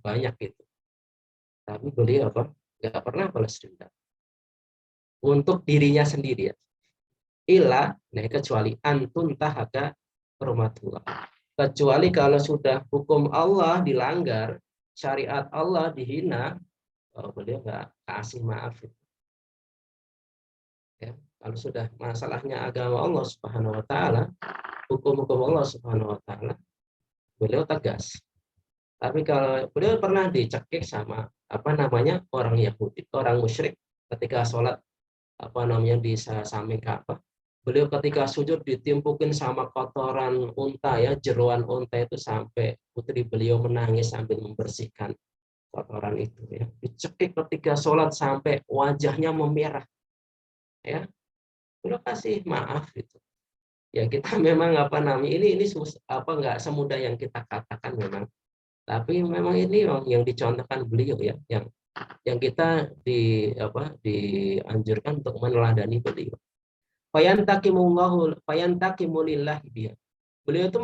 banyak itu. Tapi beliau nggak pernah balas dendam untuk dirinya sendiri ya. Kecuali antun tahaka hurmatullah. Kecuali kalau sudah hukum Allah dilanggar, syariat Allah dihina, beliau nggak kasih maaf. Ya, kalau sudah masalahnya agama Allah Subhanahu Wa Taala, hukum-hukum Allah Subhanahu Wa Taala, beliau tegas. Tapi kalau beliau pernah dicekik sama orang Yahudi, orang musyrik ketika sholat di samping Ka'bah. Beliau ketika sujud ditimpukin sama kotoran unta ya, jeroan unta itu sampai putri beliau menangis sambil membersihkan kotoran itu ya. Dicekik ketika sholat sampai wajahnya memerah. Ya. Beliau kasih maaf gitu. Ya kita memang ini nggak semudah yang kita katakan memang. Tapi memang ini yang dicontohkan beliau ya, yang kita dianjurkan untuk meneladani beliau. Fayantakimulillahi biha. Beliau itu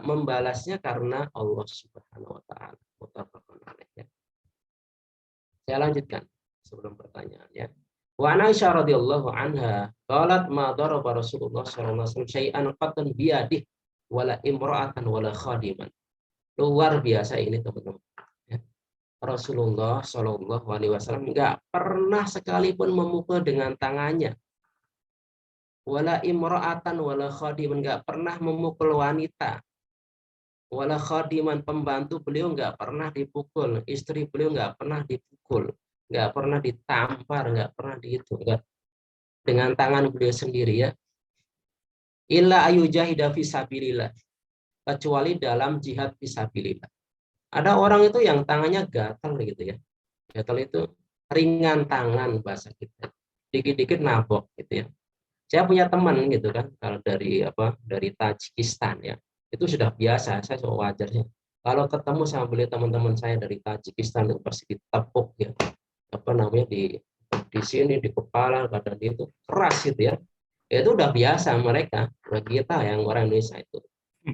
membalasnya karena Allah Subhanahu wa taala. Muttafaqun alaih. Saya lanjutkan sebelum pertanyaannya. Wa Aisyah radhiyallahu anha qalat ma daraba Rasulullah sallallahu alaihi wasallam syai'an qatan biyadihi wala imra'atan wala khadiman. Luar biasa ini teman-teman. Ya. Rasulullah Shallallahu Alaihi Wasallam nggak pernah sekalipun memukul dengan tangannya. Wala imra'atan wala khadiman, nggak pernah memukul wanita. Wala khadiman, pembantu beliau nggak pernah dipukul. Istri beliau nggak pernah dipukul. Nggak pernah ditampar, nggak pernah dihitung. Nggak. Dengan tangan beliau sendiri ya. Illa ayujahida fisabilillah. Kecuali dalam jihad fisabilillah. Ada orang itu yang tangannya gatal gitu ya. Gatal itu ringan tangan bahasa kita. Dikit-dikit nabok gitu ya. Saya punya teman gitu kan, kalau dari Tajikistan ya. Itu sudah biasa, saya wajarnya. Kalau ketemu sama beliau teman-teman saya dari Tajikistan itu pasti ditepuk ya. Di sini di kepala badan dia itu keras gitu ya. Itu udah biasa mereka. Bagi kita yang orang Indonesia itu.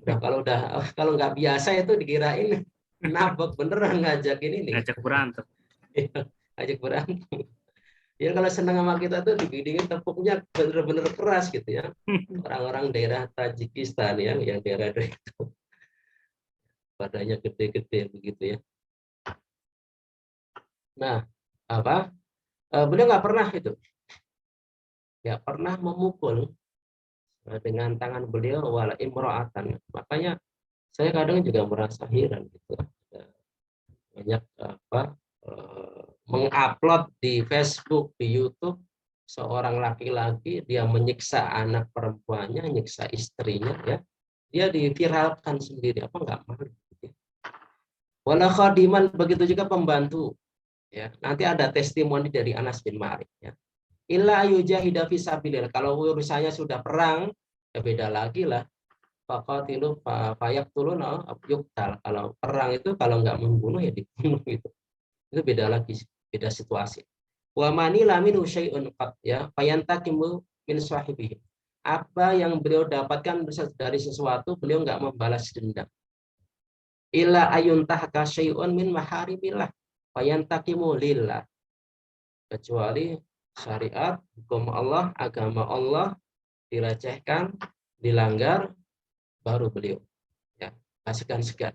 Kalau nggak biasa itu dikirain nabok beneran ngajakin ini. Ngajak berantem. Ngajak berantem. Ya kalau senang sama kita tuh dingin tepuknya bener-bener keras gitu ya. Orang-orang daerah Tajikistan ya, yang daerah itu badannya gede-gede begitu ya. Nah, beliau nggak pernah itu, nggak pernah memukul dengan tangan beliau wala imro'atan. Makanya saya kadang juga merasa heran gitu. Banyak mengupload di Facebook, di YouTube seorang laki-laki dia menyiksa anak perempuannya, menyiksa istrinya ya. Dia diviralkan sendiri, apa enggak malu gitu. Wala khadiman, begitu juga pembantu ya. Nanti ada testimoni dari Anas bin Malik ya. Illa yujahida fisabilillah. Kalau urusannya sudah perang, ya beda lagi lah. Faqatilu fayaqtuluna yuqtal. Kalau perang itu kalau enggak membunuh ya dibunuh gitu. Itu beda lagi, beda situasi. Wa mani lamin syai'un qat ya fayantakimu min sahibihi. Apa yang beliau dapatkan dari sesuatu, beliau enggak membalas dendam. Illa ayuntahka syai'un min maharimillah fayantakimu lillah. Kecuali syariat, hukum Allah, agama Allah dilecehkan, dilanggar, baru beliau ya segan-segan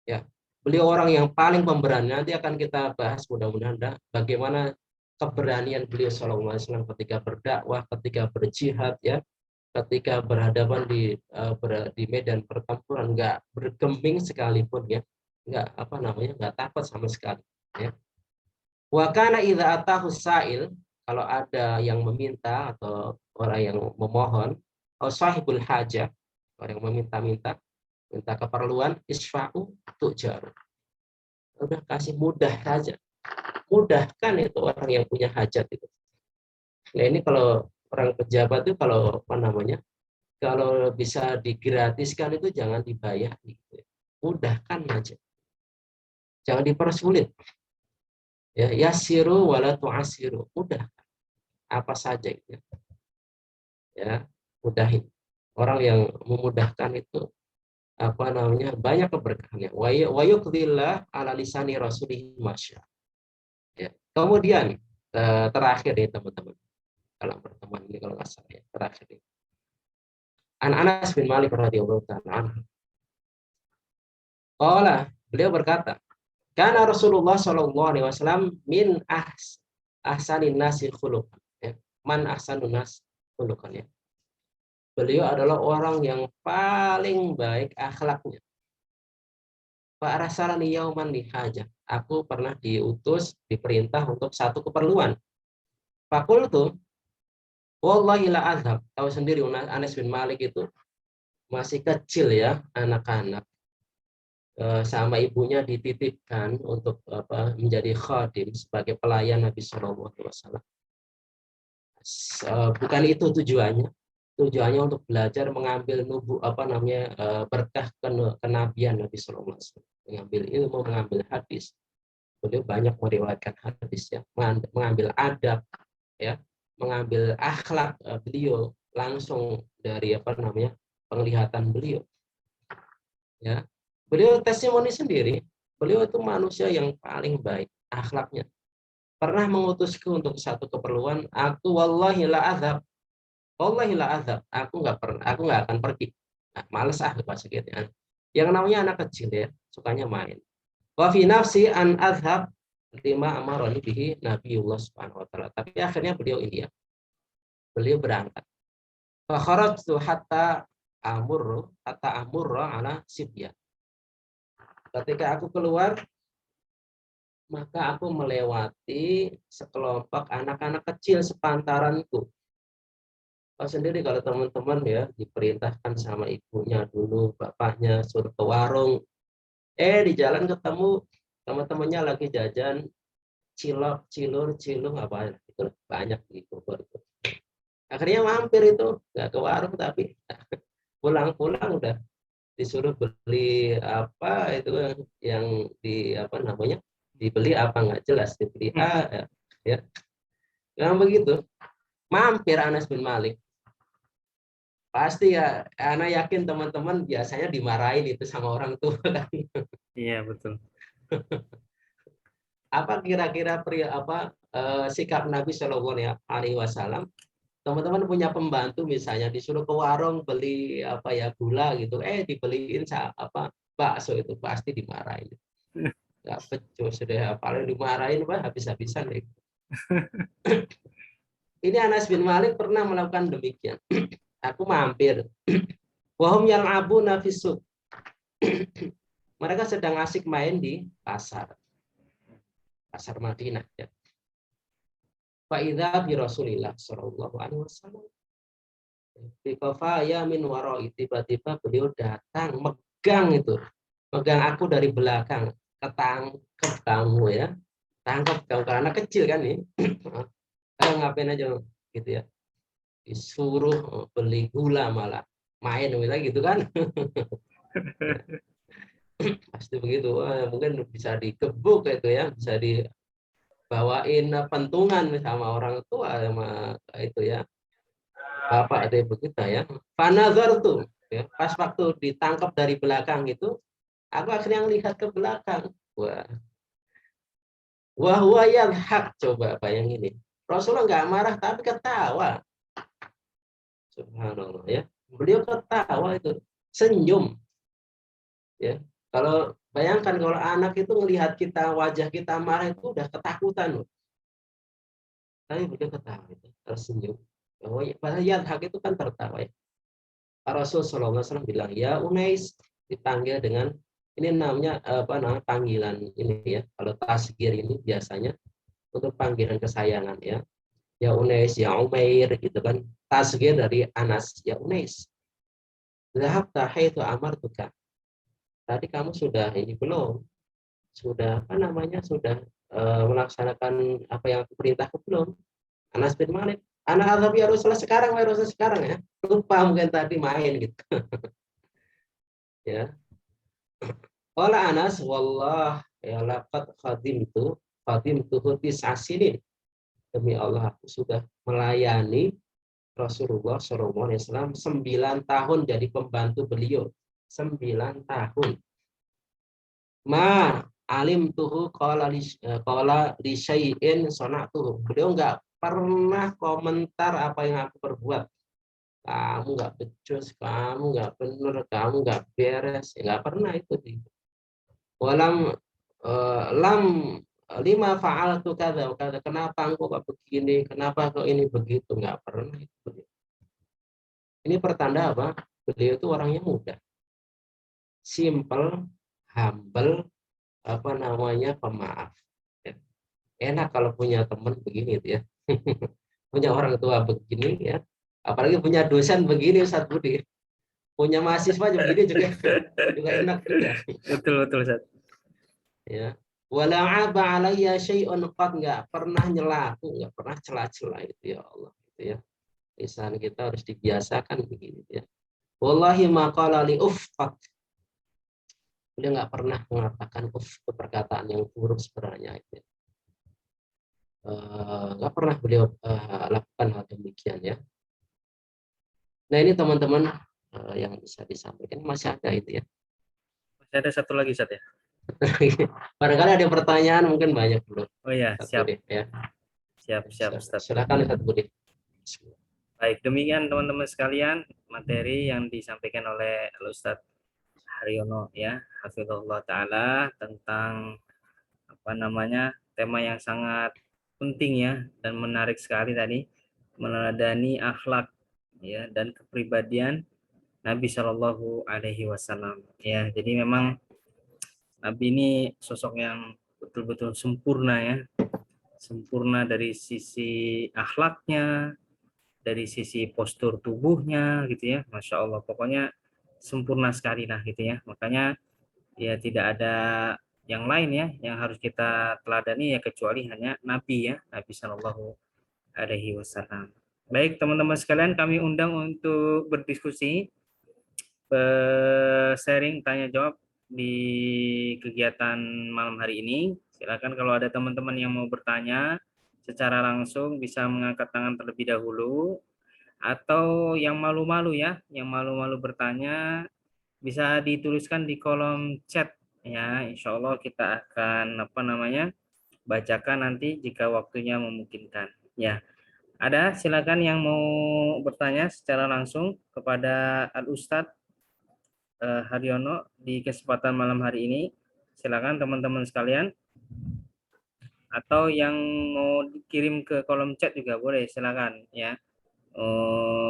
ya. Beliau orang yang paling pemberani. Nanti akan kita bahas mudah-mudahan bagaimana keberanian beliau Shallallahu Alaihi Wasallam ketika berdakwah, ketika berjihad ya, ketika berhadapan di medan pertempuran, nggak bergeming sekalipun ya, nggak takut sama sekali ya. Wa kana idza atahu sa'il, kalau ada yang meminta atau orang yang memohon, atau sahibul hajah, orang yang meminta-minta, minta keperluan, isfa'u tu'jaru. Udah kasih mudah saja. Mudahkan itu orang yang punya hajat itu. Nah ini kalau orang pejabat itu kalau kalau bisa digratiskan itu jangan dibayar. Mudahkan aja. Jangan dipersulit. Ya, yasiru wala tu'asiru. Mudah. Apa saja itu. Ya, mudahin. Orang yang memudahkan itu banyak keberkahannya. Wa yuqdillah ala lisani rasulih masya. Ya. Kemudian terakhir ya teman-teman, dalam pertemuan ini kalau nggak salah ya, terakhir ini. Anas bin Malik radhiyallahu ta'ala anhu. Beliau berkata, karena Rasulullah Shallallahu Alaihi Wasallam min ahsanin nasi khuluqan. Ya. Man ahsanun nas khuluqan ya. Beliau adalah orang yang paling baik akhlaknya. Pak Rasulani yauman lihaja. Aku pernah diutus, diperintah untuk satu keperluan. Fakultu, wallahi la azhab. Tahu sendiri Anas bin Malik itu masih kecil ya, anak-anak. Sama ibunya dititipkan untuk menjadi khadim sebagai pelayan Nabi Shallallahu Alaihi Wasallam. Bukan itu tujuannya. Tujuannya untuk belajar mengambil berkah kenabian Nabi Shallallahu Alaihi Wasallam. mengambil ilmu, mengambil hadis. Beliau banyak meriwayatkan hadis ya, mengambil adab ya, mengambil akhlak beliau langsung dari penglihatan beliau ya. Beliau testimoni sendiri, beliau itu manusia yang paling baik akhlaknya. Pernah mengutusku untuk satu keperluan, aku wallahi la azab. Wallahi la azab, aku nggak akan pergi. Nah, males pas gitu ya. Yang namanya anak kecil ya, sukanya main. Wa fi nafsi an azhab lima amarani bihi Nabiullah Subhanahu wa taala. Tapi akhirnya beliau ini ya, beliau berangkat. Fa kharajtu hatta amurra ala sibya. Ketika aku keluar, maka aku melewati sekelompok anak-anak kecil sepantaranku. Tahu sendiri kalau teman-teman ya diperintahkan sama ibunya dulu, bapaknya suruh ke warung. Di jalan ketemu teman-temannya lagi jajan cilok, cilung apa itu banyak di Bogor itu. Akhirnya mampir itu, nggak ke warung tapi pulang-pulang udah disuruh beli apa itu yang dibeli apa nggak jelas, dibeli ya yang begitu. Mampir Anas bin Malik, pasti ya anak yakin teman-teman biasanya dimarahin itu sama orang tua kan. Iya, betul. Apa kira-kira sikap Nabi Shallallahu Alaihi Wasallam? Teman-teman punya pembantu misalnya disuruh ke warung beli gula gitu, dibeliin bakso, itu pasti dimarahin. Nggak becus sudah, paling dimarahin habis-habisan deh. Ini Anas bin Malik pernah melakukan demikian. Aku mampir. Wahum yang abu nafisuk. Mereka sedang asik main di pasar Madinah ya. Fa'idha bi Rasulillah sallallahu alaihi wasallam. Bikafaya min waroi, tiba-tiba beliau datang megang aku dari belakang, ketangkep kamu ya, tangkap kamu karena kecil kan nih. Ngapain aja gitu ya, disuruh beli gula malah main gitu kan. Pasti begitu. Mungkin bisa digebuk itu ya, bisa dibawain pentungan sama orang tua sama itu ya, bapak ada begitu ya. Panazar tuh ya, pas waktu ditangkap dari belakang itu, aku akhirnya lihat ke belakang. Wah yang hak, coba bayangin ini. Rasulullah nggak marah tapi ketawa. Subhanallah ya. Beliau ketawa itu, senyum. Ya. Kalau bayangkan kalau anak itu melihat kita, wajah kita marah itu udah ketakutan loh. Tapi beliau ketawa itu, tersenyum. Padahal yang hak itu kan tertawa ya. Rasul Shallallahu Alaihi Wasallam bilang, ya Unais, dipanggil dengan ini namanya panggilan ini ya. Kalau tasgir ini biasanya untuk panggilan kesayangan ya. Ya Unais, ya Umair gitu kan. Tasgir dari Anas, ya Unais. Zahab tahaitu amartuka. Tadi kamu sudah ini belum? Sudah sudah melaksanakan apa yang aku perintahkan belum? Anas bin Malik, anak azab ya Rasulullah sekarang ya. Lupa mungkin tadi main gitu. Ya. Qala Anas, wallah ya laqad khadimtu tis'asinin. Demi Allah aku sudah melayani Rasulullah SAW 9 tahun jadi pembantu beliau. 9 tahun. Ma alim tuhu qala li syai'in sana'tuhu. Beliau enggak pernah komentar apa yang aku perbuat. Kamu enggak becus, kamu enggak benar, kamu enggak beres. Enggak pernah itu. Walam lam lima fa'altu kadza kenapa engkau kok begini, kenapa kok ini begitu, enggak pernah itu. Ini pertanda apa? Beliau itu orangnya mudah, simple, humble, pemaaf. Ya. Enak kalau punya teman begini itu ya. Punya orang tua begini ya. Apalagi punya dosen begini Ustaz Budi. Punya mahasiswa begini juga enak juga. Betul Ustaz. Ya. Wala aba alayya syai'un qad, enggak pernah nyelaku, enggak pernah celah-celah itu ya Allah gitu ya. Lisan kita harus dibiasakan begini ya. Wallahi ma qala li uffat. beliau nggak pernah mengatakan perkataan yang buruk sebenarnya itu. Nggak pernah beliau lakukan hal demikian ya. Nah ini teman-teman yang bisa disampaikan masih ada itu ya. Masih ada satu lagi Ustaz ya. Barangkali ada pertanyaan mungkin banyak belum. Oh ya, siap. Ya. Siap Ustaz. Silakan Ustaz Budi. Baik, demikian teman-teman sekalian materi yang disampaikan oleh Ustaz Haryono ya, hafizahullah taala, tentang apa namanya? Tema yang sangat penting ya dan menarik sekali tadi, meneladani akhlak ya dan kepribadian Nabi Shallallahu alaihi wasallam ya. Jadi memang Nabi ini sosok yang betul-betul sempurna ya. Sempurna dari sisi akhlaknya, dari sisi postur tubuhnya gitu ya, Masya Allah, pokoknya sempurna sekali lah gitu ya. Makanya ya tidak ada yang lain ya yang harus kita teladani ya kecuali hanya Nabi ya, Nabi Shallallahu Alaihi Wasallam. Baik teman-teman sekalian, kami undang untuk berdiskusi, sharing, tanya jawab di kegiatan malam hari ini. Silakan kalau ada teman-teman yang mau bertanya secara langsung bisa mengangkat tangan terlebih dahulu, atau yang malu-malu ya, yang malu-malu bertanya bisa dituliskan di kolom chat ya. Insya Allah kita akan apa namanya bacakan nanti jika waktunya memungkinkan ya. Ada silakan yang mau bertanya secara langsung kepada Al Ustadz Haryono di kesempatan malam hari ini. Silakan teman-teman sekalian, atau yang mau dikirim ke kolom chat juga boleh, silakan ya.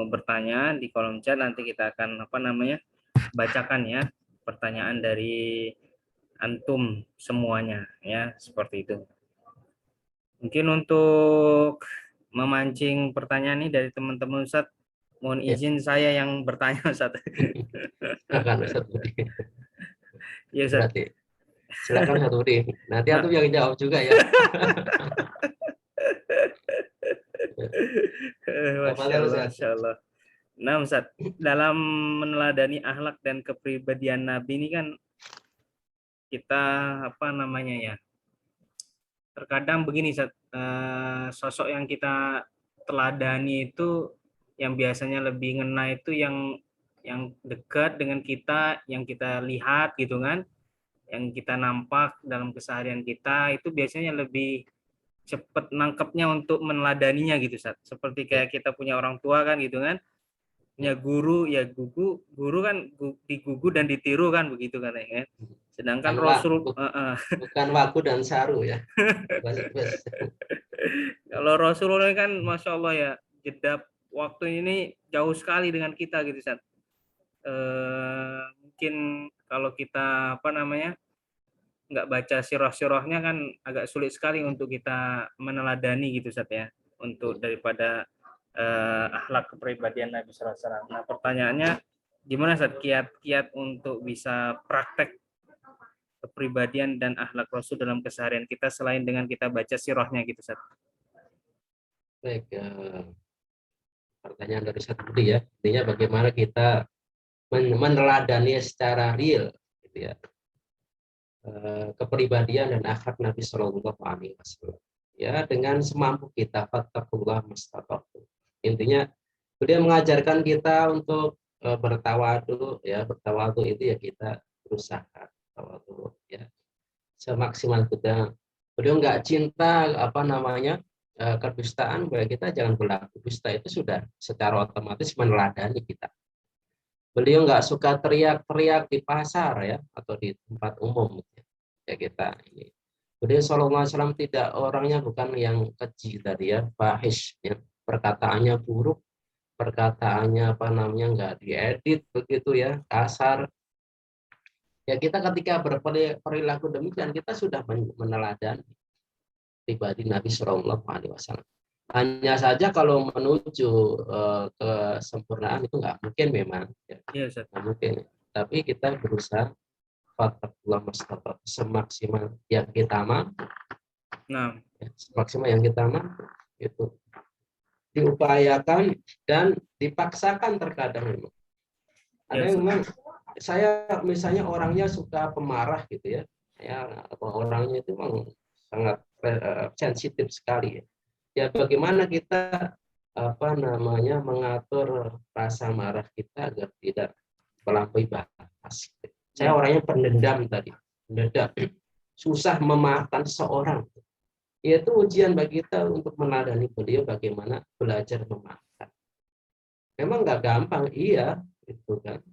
Bertanya di kolom chat, nanti kita akan apa namanya bacakan ya pertanyaan dari antum semuanya ya, seperti itu. Mungkin untuk memancing pertanyaan ini dari teman-teman Ustadz, mohon izin saya yang bertanya Ustadz. Silakan Ustaz Budi. Ya Ustadz. Berarti silakan Ustaz Budi. Nanti aku yang jawab juga ya. Masya Allah, Masya Allah. Nah Ustadz, dalam meneladani akhlak dan kepribadian Nabi ini kan kita apa namanya ya, terkadang begini Ustadz, sosok yang kita teladani itu yang biasanya lebih ngena itu yang dekat dengan kita, yang kita lihat gitu kan, yang kita nampak dalam keseharian kita, itu biasanya lebih cepat nangkepnya untuk meneladaninya gitu Ustadz. Seperti kayak kita punya orang tua kan gitu kan, punya guru ya, guru kan digugu dan ditiru kan, begitu kan ya. Sedangkan Rasul bukan waku dan saru ya. kalau Rasulullah kan Masya Allah ya, jeda waktu ini jauh sekali dengan kita gitu Ustaz. Mungkin kalau kita apa namanya nggak baca sirah-sirahnya kan agak sulit sekali untuk kita meneladani gitu Ustaz ya, untuk daripada akhlak kepribadian Nabi Sallallahu Alaihi Wasallam. Nah pertanyaannya, gimana Ustaz kiat-kiat untuk bisa praktek kepribadian dan akhlak Rasul dalam keseharian kita selain dengan kita baca sirahnya gitu Ustaz? Baik, pertanyaan dari Ustaz Budi ya. Intinya bagaimana kita meneladani secara real gitu ya, kepribadian dan akhlak Nabi Shallallahu Alaihi Wasallam ya, dengan semampu kita. Fattakullah mastata'tum. Intinya beliau mengajarkan kita untuk bertawadu ya. Bertawadu itu ya kita berusaha tawadu ya semaksimal kita. Beliau nggak cinta apa namanya kedustaan, bahwa kita jangan berlaku dusta. Itu sudah secara otomatis meneladani kita. Beliau nggak suka teriak-teriak di pasar ya, atau di tempat umum ya kita ini. Beliau SAW tidak, orangnya bukan yang keji tadi ya, fahish ya, perkataannya buruk, perkataannya apa namanya nggak diedit begitu ya, kasar. Ya kita ketika berperilaku demikian, kita sudah meneladani pribadi Nabi Shallallahu Alaihi Wasallam. Hanya saja kalau menuju kesempurnaan itu nggak mungkin memang, ya. Nggak mungkin. Tapi kita berusaha semaksimal yang kita mampu. Nah, semaksimal yang kita mampu itu diupayakan dan dipaksakan terkadang memang. Ada yang memang saya misalnya orangnya suka pemarah gitu ya, orangnya itu memang sangat sensitif sekali ya. Ya bagaimana kita mengatur rasa marah kita agar tidak melampaui batas. Saya Ya. orangnya pendendam tadi, pendendam, susah memaafkan seorang. Itu ujian bagi kita untuk meneladani beliau bagaimana belajar memaafkan. Memang nggak gampang, iya, itu kan.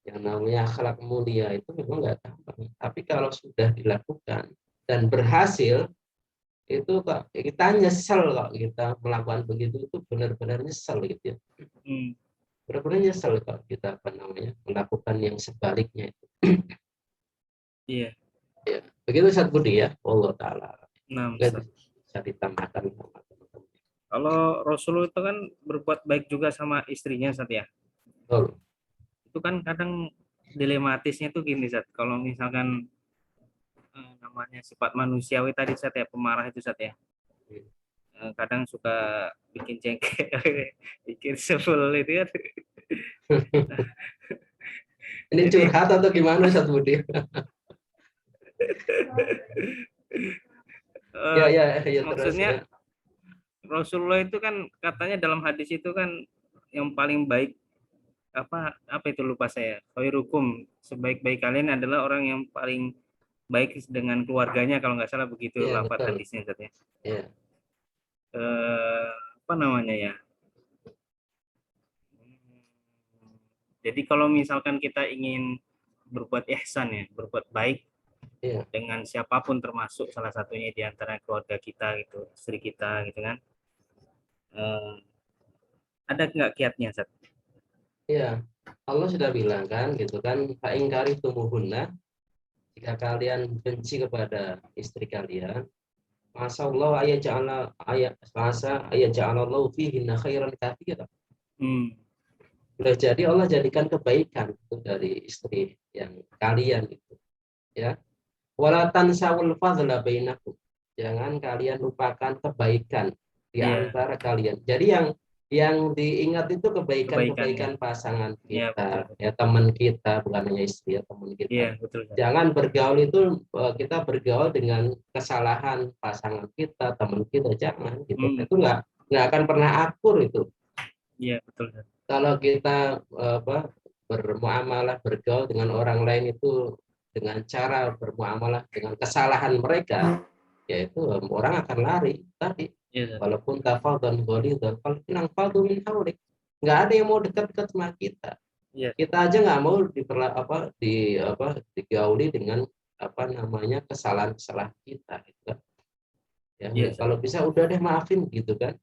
Yang namanya akhlak mulia itu memang nggak gampang. Tapi kalau sudah dilakukan dan berhasil, itu kok kita nyesel kok kita melakukan begitu, itu benar-benar nyesel gitu ya. Hmm. Benar-benar nyesel kok kita melakukan yang sebaliknya itu. Iya. Ya, begitu Ustaz Budi ya, Allah taala. Nah, Nggak Ustaz. bisa ditambahkan sama teman-teman. Kalau Rasulullah itu kan berbuat baik juga sama istrinya, Ustaz ya. Oh, Itu kan kadang dilematisnya tuh gini, Ustaz. Kalau misalkan namanya sifat manusiawi tadi, Ustaz ya, pemarah itu, Ustaz ya. Kadang suka bikin jengkel, bikin sebel itu kan. ini Jadi curhat atau gimana Ustaz Budi? Ya, eh, ya, ya terus maksudnya ya. Rasulullah itu kan katanya dalam hadis itu kan yang paling baik apa itu lupa saya. Khairukum, sebaik-baik kalian adalah orang yang paling baik dengan keluarganya kalau nggak salah begitu Ya, lafaz betul. hadisnya Ustaz ya. Ya, Apa namanya ya? Jadi kalau misalkan kita ingin berbuat ihsan ya, berbuat baik ya. dengan siapapun termasuk salah satunya di antara keluarga kita gitu, istri kita gitu kan. Eh, ada nggak kiatnya, Ustaz? Ya, Allah sudah bilang kan gitu kan, fa in karihtumuhunna, jika kalian benci kepada istri kalian, masa Allah ayat ja'alallahu fihinna khairan katsira. Hmm, Boleh jadi Allah jadikan kebaikan itu dari istri yang kalian itu, ya. Wala tansawul fadla bainakum. Jangan kalian lupakan kebaikan di iya, antara kalian. Jadi yang diingat itu kebaikannya. kebaikan-kebaikan pasangan Iya, betul, kita, betul. ya teman kita, bukan hanya istri ya teman Iya, kita. betul, Ustaz. Jangan bergaul itu kita bergaul dengan kesalahan pasangan kita, teman kita, jangan gitu. Hmm, Itu nggak akan pernah akur itu. iya, betul, Ustaz. Kalau kita bermuamalah bergaul dengan orang lain itu dengan cara bermuamalah dengan kesalahan mereka, yaitu orang akan lari tadi. Iya, Ustaz. Walaupun tafadhan ghalidhan falkinang fadhu min hawlik. Nggak ada yang mau dekat-dekat sama kita. Iya, Kita aja nggak mau digauli dengan kesalahan-kesalahan kita gitu kan. Ya, iya, Ustaz. kalau bisa udah deh maafin gitu kan.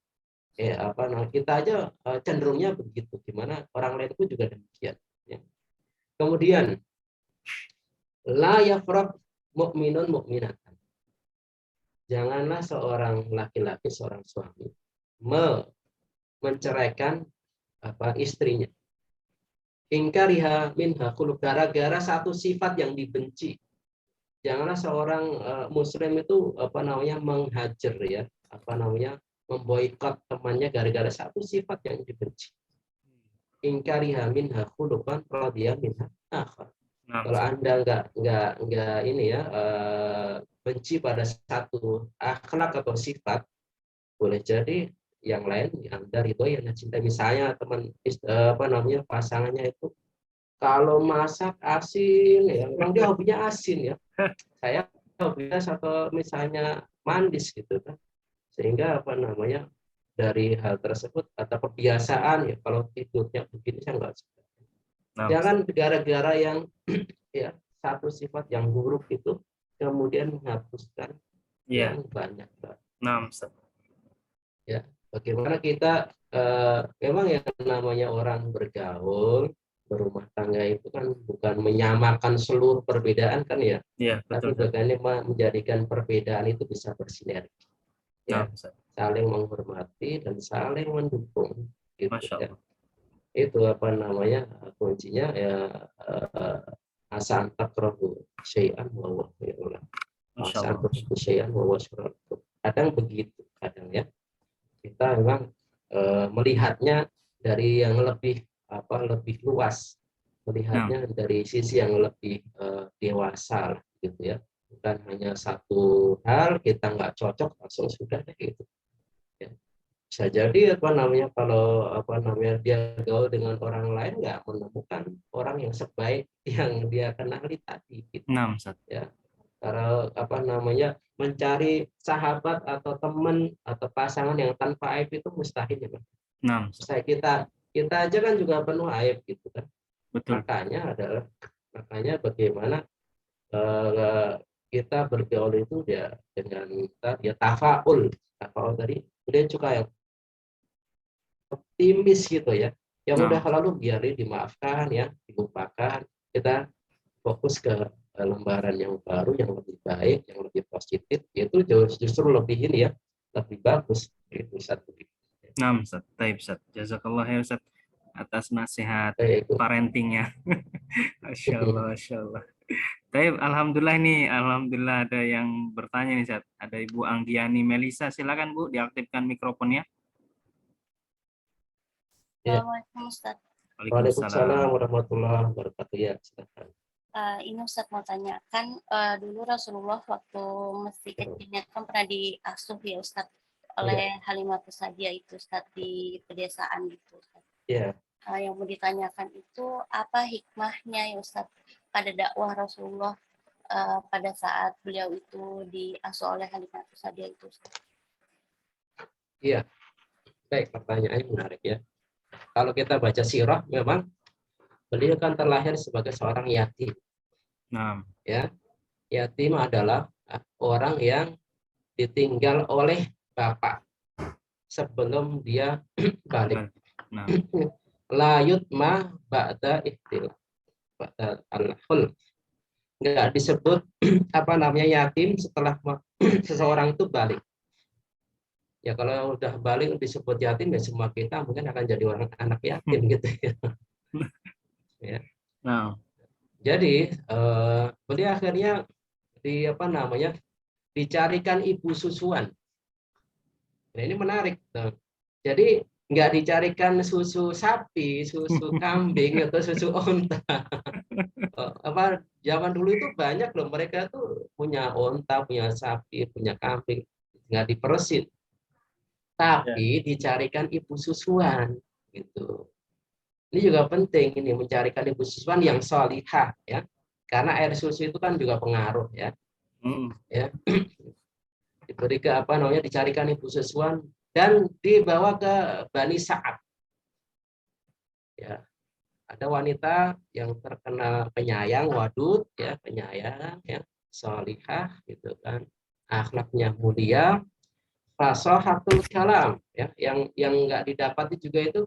Kita aja cenderungnya begitu, gimana orang lain pun juga demikian ya. Kemudian la yafraq mukminun mukminatan, janganlah seorang laki-laki, seorang suami menceraikan istrinya, ingkariha minha khuluq, gara-gara satu sifat yang dibenci. Janganlah seorang muslim itu menghajar ya, memboikot temannya gara-gara satu sifat yang dibenci. Ingkariha minha khuluqan radiya minha akhar. Nah, Kalau Ustaz. Anda nggak ini ya, benci pada satu akhlak atau sifat, boleh jadi yang lain Anda ridho yang cinta. Misalnya pasangannya itu kalau masak asin ya, memang dia hobinya asin ya. Saya hobinya satu misalnya manis gitu kan. Sehingga dari hal tersebut atau kebiasaan ya, kalau tidurnya begini saya nggak suka. Nah, Ustaz. Jangan gara-gara yang ya satu sifat yang buruk itu kemudian menghapuskan Iya, yang banyak. nah, Ustaz. Ya, bagaimana kita memang yang namanya orang bergaul berumah tangga itu kan bukan menyamakan seluruh perbedaan kan ya, Iya, betul, tapi Ustaz. bagaimana menjadikan perbedaan itu bisa bersinergi Nah, ya, Ustaz. saling menghormati dan saling mendukung gitu Masya ya. Allah. Itu kuncinya ya, asan takrahu syai'an wa huwa khairul lakum. Masya Asan Allah. takrahu syai'an wa huwa syarrun lakum. Kadang begitu, kadang ya. Kita memang melihatnya dari yang lebih luas, melihatnya dari sisi yang lebih dewasa lah, gitu ya. Bukan hanya satu hal kita nggak cocok langsung sudah deh, gitu. Ya. Bisa jadi kalau dia gaul dengan orang lain nggak menemukan orang yang sebaik yang dia kenali tadi, gitu. Nah, Ustaz. Ya. Kalau mencari sahabat atau teman atau pasangan yang tanpa aib itu mustahil ya, Mas. Nah, Ustaz. Saya kita aja kan juga penuh aib, gitu kan. Betul. Makanya bagaimana kita bergaul itu ya dengan tafaul tadi dia juga yang optimis, gitu ya. Yang Nah, udah lalu biarin dimaafkan ya, dilupakan. Kita fokus ke lembaran yang baru, yang lebih baik, yang lebih positif, itu justru lebih ini ya, lebih bagus. Itu satu. nah, Ustaz. Taib, Ustaz. Jazakallah ya, Ustaz, atas nasihat Itu. parentingnya. Masya Allah, Masya Allah. Taib, alhamdulillah nih, alhamdulillah ada yang bertanya nih, Ustaz. Ada Ibu Anggiani Melisa, silakan Bu, diaktifkan mikrofonnya. Ya. Assalamualaikum Ustaz. Waalaikumsalam Waalaikumsalam. warahmatullahi wabarakatuh. Ya, silakan. Ini Ustaz mau tanya, kan dulu Rasulullah waktu masih kecilnya kan pernah diasuh ya Ustaz oleh Halimatus Sa'diyah itu Ustaz di pedesaan gitu Ustaz. Ya. Yang mau ditanyakan itu apa hikmahnya ya Ustaz pada dakwah Rasulullah pada saat beliau itu diasuh oleh Halimatus Sa'diyah itu Ustaz. Iya. Baik, pertanyaannya menarik ya. Kalau kita baca sirah, memang beliau kan terlahir sebagai seorang yatim. Nah, Ya, yatim adalah orang yang ditinggal oleh bapak sebelum dia balik. nah, La yutma ba'da ihtil, ba'da al-hul. Nggak disebut yatim setelah seseorang itu balik. Ya kalau udah balik disebut yatim, ya semua kita mungkin akan jadi orang anak yatim gitu ya. Ya. nah, Jadi beliau akhirnya dicarikan ibu susuan. Nah, ini menarik. Jadi nggak dicarikan susu sapi, susu kambing atau susu onta. Zaman dulu itu banyak loh, mereka tuh punya onta, punya sapi, punya kambing, nggak diperesin, tapi dicarikan ibu susuan gitu. Ini juga penting, ini mencarikan ibu susuan yang sholihah ya, karena air susu itu kan juga pengaruh ya. Ya. Diberi dicarikan ibu susuan dan dibawa ke Bani Sa'ad. Ya. Ada wanita yang terkenal penyayang, wadud ya, penyayang ya, sholihah gitu kan. Akhlaknya mulia, fasahatul kalam ya, yang enggak didapati juga itu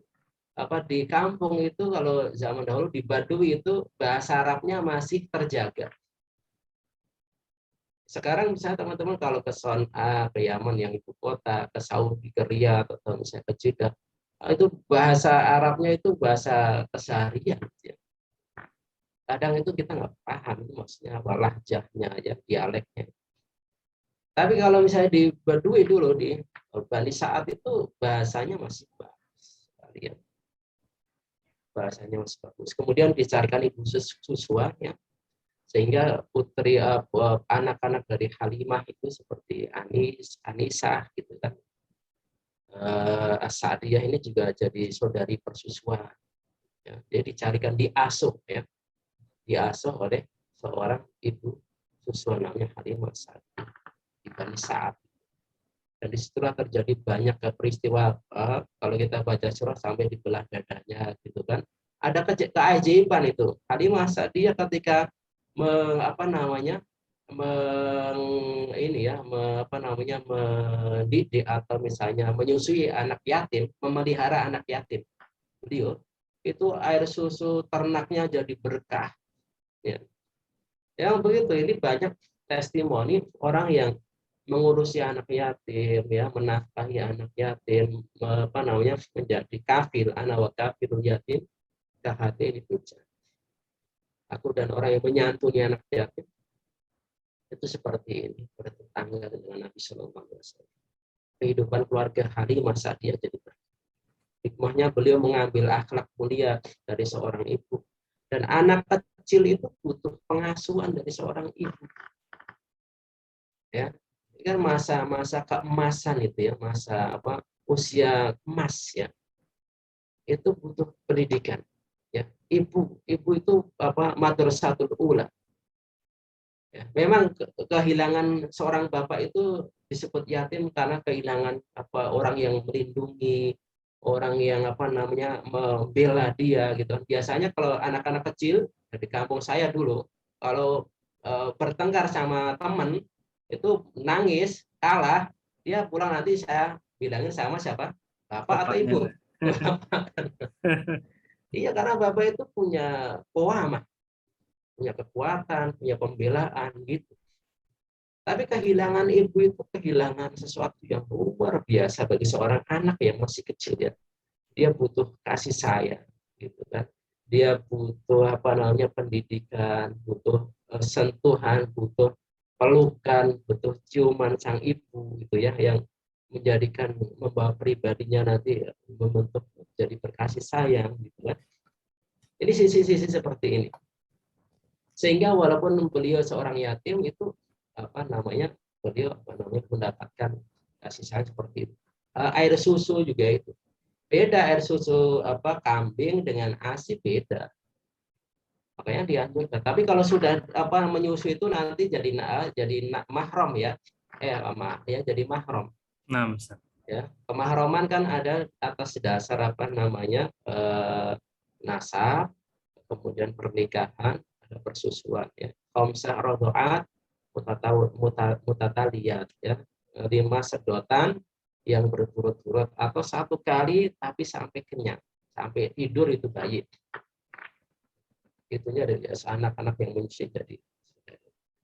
di kampung itu. Kalau zaman dahulu di Baduy itu bahasa Arabnya masih terjaga. Sekarang misalnya teman-teman kalau ke Son'a, ke Yaman yang ibu kota, ke Saudi, ke Riyadh, atau misalnya ke Jeddah, itu bahasa Arabnya itu bahasa keseharian. Ya. Kadang itu kita nggak paham itu maksudnya apa, lahjahnya ya, dialeknya. Tapi kalau misalnya di Baduy dulu, di Bani Sa'ad itu bahasanya masih bagus. Ya. Bahasanya masih bagus. Kemudian dicarikan ibu susuan ya, sehingga putri anak-anak dari Halimah itu seperti Anisah gitu kan. As-Sa'diyah ini juga jadi saudari persusuan. Ya. Dia dicarikan, diasuh ya. Diasuh oleh seorang ibu susuan namanya Halimah Sa'diyah di Bani Sa'ad. Dan disitulah terjadi banyak peristiwa, kalau kita baca surah sampai dibelah dadanya gitu kan. Ada keajaiban itu. Halimah Sa'diyah ketika mendidik atau misalnya menyusui anak yatim, memelihara anak yatim, beliau itu air susu ternaknya jadi berkah ya. Yang begitu, ini banyak testimoni orang yang mengurusi anak yatim ya, menafkahi anak yatim, menjadi kafil, anak wa kafilul yatim kahati itu. Aku dan orang yang menyantuni anak yatim itu seperti ini, bertetangga dengan Nabi Shallallahu Alaihi Wasallam. Kehidupan keluarga Halimah Sa'diyah jadi hikmahnya, beliau mengambil akhlak mulia dari seorang ibu, Dan anak kecil itu butuh pengasuhan dari seorang ibu. Ya, ini kan masa-masa keemasan itu ya, masa apa usia emas ya, itu butuh pendidikan. Ya, ibu itu apa madrasatul ula. Ya, memang kehilangan seorang bapak itu disebut yatim karena kehilangan apa orang yang melindungi, orang yang apa namanya membela dia gitu. Biasanya kalau anak-anak kecil di kampung saya dulu, kalau bertengkar sama teman itu nangis kalah, dia pulang nanti saya bilangin sama siapa? Bapak atau Bapaknya. ibu? Iya, karena bapak itu punya power, punya kekuatan, punya pembelaan gitu. Tapi kehilangan ibu itu kehilangan sesuatu yang luar biasa bagi seorang anak yang masih kecil ya. Dia butuh kasih sayang gitu kan. Dia butuh apa namanya pendidikan, butuh sentuhan, butuh pelukan, butuh ciuman sang ibu gitu ya yang menjadikan membawa pribadinya nanti membentuk jadi berkasih sayang gitu kan. Ini sisi-sisi seperti ini. Sehingga walaupun beliau seorang yatim itu apa namanya beliau apa namanya mendapatkan kasih sayang seperti itu. Air susu juga itu beda, air susu apa kambing dengan ASI beda, makanya dianjurkan. Tapi kalau sudah apa menyusui itu nanti jadi mahram ya, ya jadi mahram Nah, Ustaz. ya. Kemahroman kan ada atas dasar apa namanya nasab, kemudian pernikahan, ada persusuan ya. Khamsah rodoat mutataliyat ya, 5 sedotan yang berturut-turut atau satu kali tapi sampai kenyang, sampai tidur itu bayi. Itunya dari anak-anak yang menyusui jadi.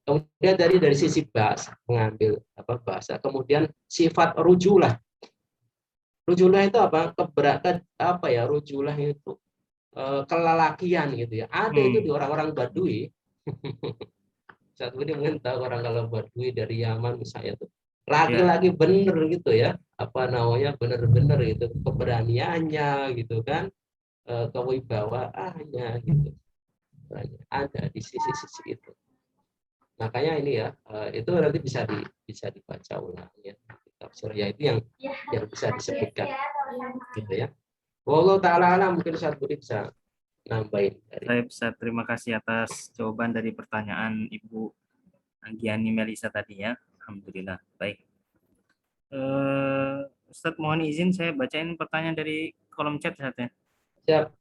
Kemudian dari sisi bahasa, mengambil apa bahasa, kemudian sifat rujulah. Rujulah itu apa? Apa ya? Rujulah itu kelelakian gitu ya. Ada itu di orang-orang Badui. Satu ini mungkin tahu orang kalau Badui dari Yaman misalnya tuh laki-laki bener gitu ya, apa namanya bener-bener gitu keberaniannya gitu kan, kewibawaannya gitu ada di sisi-sisi itu. Makanya ini ya itu nanti bisa dibaca ulang ya tafsir ya, itu yang bisa disebutkan gitu ya. Wallahu taala alam, mungkin Ustaz Budi bisa nambahin dari. Saya bisa terima kasih atas jawaban dari pertanyaan Ibu Anggiani Melisa tadi ya. Alhamdulillah. Baik. Ustadz mohon izin saya bacain pertanyaan dari kolom chat saatnya. Siap.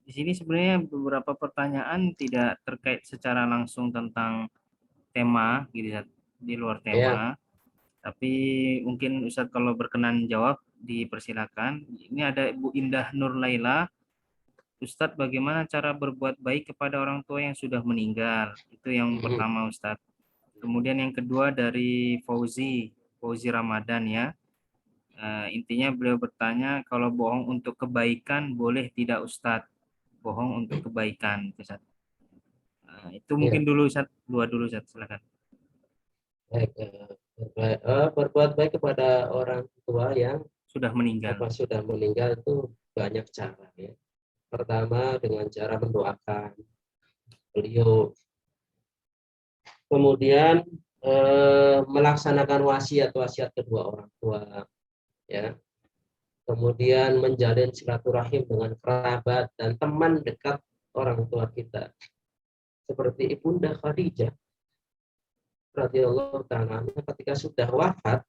Di sini sebenarnya beberapa pertanyaan tidak terkait secara langsung tentang tema gitu ya, di luar tema. Tapi mungkin Ustadz kalau berkenan jawab dipersilakan. Ini ada Ibu Indah Nur Laila. Ustadz, bagaimana cara berbuat baik kepada orang tua yang sudah meninggal? Itu yang pertama, Ustadz. Kemudian yang kedua dari Fauzi Ramadan ya. Intinya beliau bertanya, kalau bohong untuk kebaikan boleh tidak Ustadz? Bohong untuk kebaikan, Ustadz. Itu mungkin dulu Ustadz, dua dulu Ustadz, silakan. Baik, berbuat baik kepada orang tua yang Sudah meninggal. sudah meninggal itu banyak cara ya. Pertama dengan cara mendoakan beliau, kemudian melaksanakan wasiat kedua orang tua ya, kemudian menjalin silaturahim dengan kerabat dan teman dekat orang tua kita seperti Ibunda Khadijah radhiyallahu ta'ala ketika sudah wafat.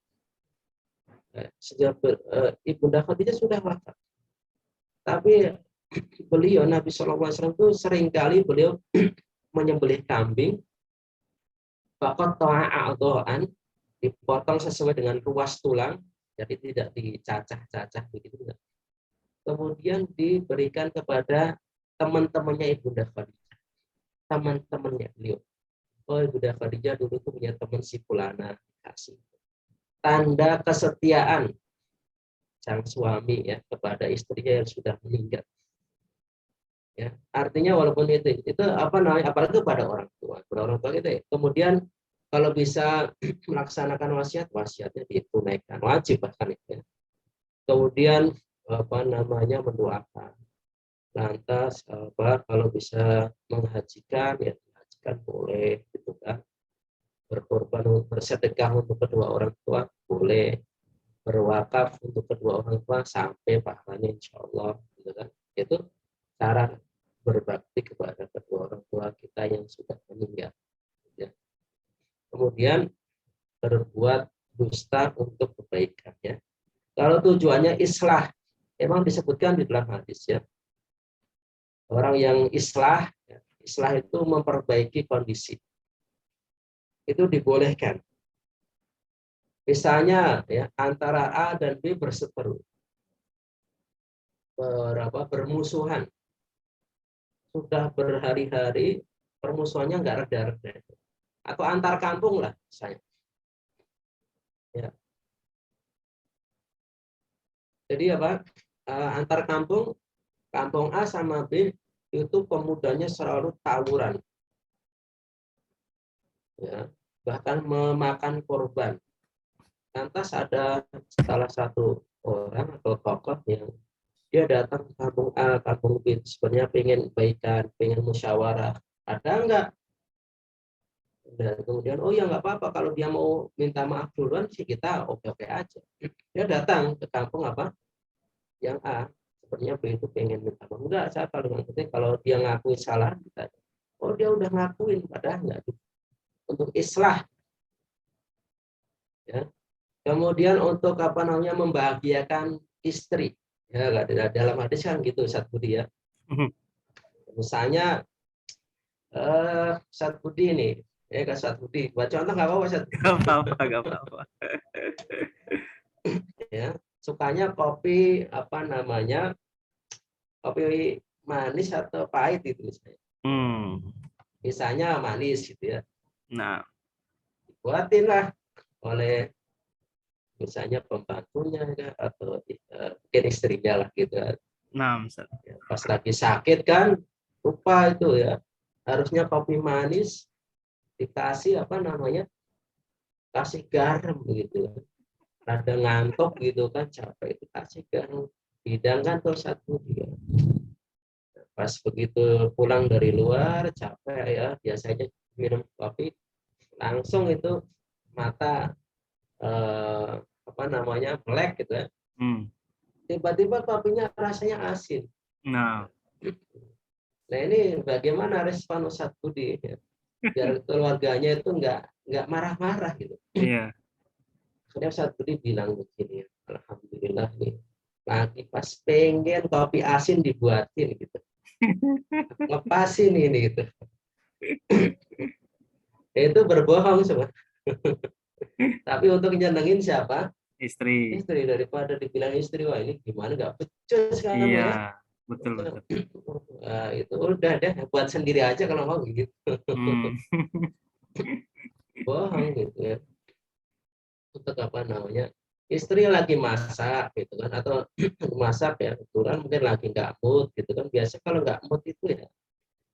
Ibunda Khadijah sudah wafat, tapi beliau Nabi SAW itu seringkali beliau menyembelih kambing, bahkan ta'a'adhan, dipotong sesuai dengan ruas tulang, jadi tidak dicacah-cacah begitu. Kemudian diberikan kepada teman-temannya Ibunda Khadijah, teman-temannya beliau. Oh, Ibunda Khadijah dulu tuh punya teman si fulana, kasih. Tanda kesetiaan sang suami ya kepada istrinya yang sudah meninggal. Ya, artinya walaupun itu apa namanya, apalagi kepada orang tua gitu ya. Kemudian kalau bisa melaksanakan wasiatnya ditunaikan, wajib bahkan itu ya. Kemudian apa namanya mendoakan Lantas kalau bisa menghajikan ya menghajikan boleh gitu kan. Berkorban bersedekah untuk kedua orang tua boleh, berwakaf untuk kedua orang tua sampai pahalanya insya Allah gitu kan. Itu cara berbakti kepada kedua orang tua kita yang sudah meninggal ya. Kemudian berbuat dusta untuk kebaikan ya. Kalau tujuannya islah, memang disebutkan di dalam hadis ya. Orang yang islah, ya, islah itu memperbaiki kondisi. Itu dibolehkan. Misalnya ya antara A dan B berseteru, bermusuhan, sudah berhari-hari permusuhannya nggak reda-reda, atau antar kampung lah misalnya. Ya. Jadi apa? Antar kampung, kampung A sama B itu pemudanya selalu tawuran, ya, bahkan memakan korban. Lantas ada salah satu orang atau tokoh yang dia datang ke kampung A, kampung B, sebenarnya pengen baikan, pengen musyawarah. Ada enggak? Dan kemudian, oh ya nggak apa-apa, kalau dia mau minta maaf duluan sih kita oke-oke aja. Dia datang ke kampung apa? Yang A, sebenarnya B itu pengen minta maaf. Enggak, saya kalau penting kalau dia ngakui salah, kita, oh dia udah ngakuin, padahal enggak. Untuk islah. Ya. Kemudian untuk apa namanya membahagiakan istri. Ya, dalam hadis kan gitu Ustaz Budi ya. Misalnya Ustaz Budi ini, Kak Ustaz Budi, buat contoh nggak apa-apa Ustaz. Gak apa-apa. Ya, sukanya kopi apa namanya? Kopi manis atau pahit itu misalnya. Misalnya manis gitu ya. Nah, Buatin lah oleh misalnya pembantunya atau mungkin istrinya lah gitu. nah, Ya, pas lagi sakit kan lupa itu ya, harusnya kopi manis dikasih apa namanya, kasih garam gitu, ada ngantuk gitu kan, capek itu kasih garam, hidangkan tuh satu dia. Pas begitu pulang dari luar capek ya, biasanya minum kopi langsung itu mata apa namanya melek gitu ya. Tiba-tiba kopinya rasanya asin. Nah, Nah ini bagaimana respon Ustadz Budi ya? Biar keluarganya itu nggak marah-marah gitu. iya. Kemudian Ustadz Budi bilang begini, alhamdulillah nih lagi pas pengen kopi asin dibuatin gitu, lepasin ini gitu. Itu berbohong semua. Tapi untuk nyenengin siapa? Istri. Istri, daripada dibilang istri, wah ini gimana nggak becus kamu Iya, ya. betul betul. Nah, itu udah deh buat sendiri aja kalau mau gitu. Bohong gitu ya. Untuk apa namanya, istri lagi masak gitu kan, atau masak ya kebetulan mungkin lagi nggak mood gitu kan. Biasa kalau nggak mood itu ya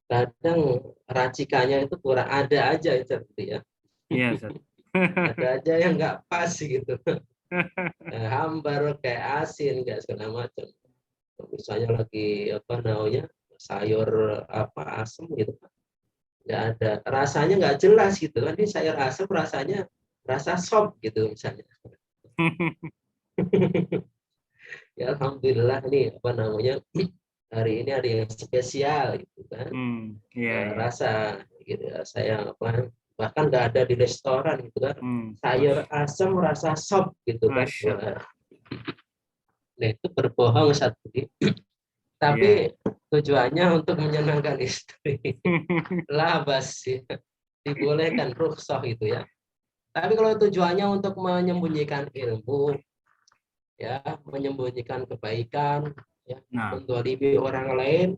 kadang racikannya itu kurang, ada aja seperti ya. Iya, Ustaz. Ada aja yang nggak pas gitu. Hambar kayak asin kayak segala macam. Misalnya lagi apa namanya sayur apa asem gitu, nggak ada rasanya, nggak jelas gitu kan, ini sayur asem rasanya rasa sop gitu misalnya. Ya alhamdulillah ini apa namanya hari ini ada yang spesial gitu kan. Iya, iya. Rasa gitu ya, saya apa bahkan nggak ada di restoran gitu kan, sayur asem rasa sop gitu kan. Masya Allah. Nah itu berbohong satu, tapi tujuannya untuk menyenangkan istri. Lah basi dibolehkan rukhsah gitu ya. Tapi kalau tujuannya untuk menyembunyikan ilmu, ya, menyembunyikan kebaikan, ya, Nah, mendolimi orang lain,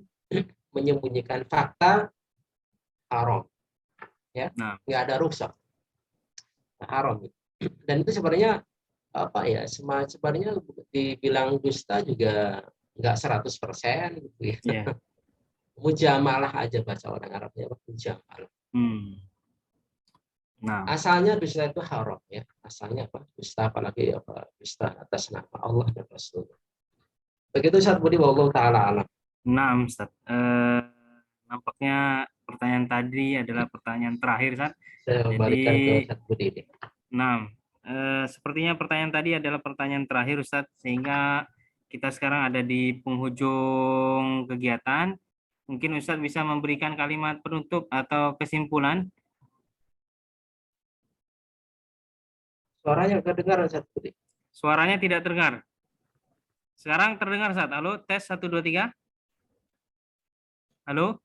menyembunyikan fakta, haram, ya, nah, nggak ada rukhsah, haram. Dan itu sebenarnya apa ya, sebenarnya dibilang dusta juga nggak 100% gitu ya. iya. Mujamalah aja bahasa orang Arabnya, mujamalah. Nah, Asalnya dusta itu haram ya. Asalnya apa? Dusta, apalagi apa? Dusta atas nama Allah dan Rasul. Begitu Ustaz Budi, wallahu taala alam. Nah, Ustaz. Nampaknya pertanyaan tadi adalah pertanyaan terakhir, Ustaz. Saya kembalikan ke Ustaz Budi ini. Nah, sepertinya pertanyaan tadi adalah pertanyaan terakhir, Ustaz, sehingga kita sekarang ada di penghujung kegiatan. Mungkin Ustaz bisa memberikan kalimat penutup atau kesimpulan. Suaranya kedengaran Ustaz Budi. Suaranya tidak terdengar. Sekarang terdengar, Ustaz. Halo, tes 1, 2, 3. Halo?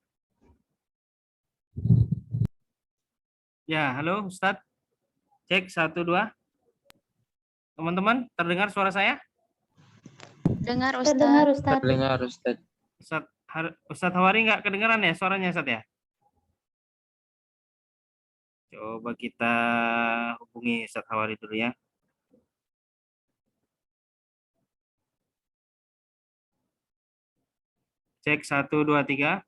Ya, halo Ustaz. Cek 1, 2. Teman-teman, terdengar suara saya? Dengar Terdengar Ustaz. Ustaz. Terdengar Ustaz. Ustaz Hawari nggak kedengaran ya suaranya, Ustaz ya? Coba kita hubungi Ustaz Hawari dulu ya. Cek 1, 2, 3.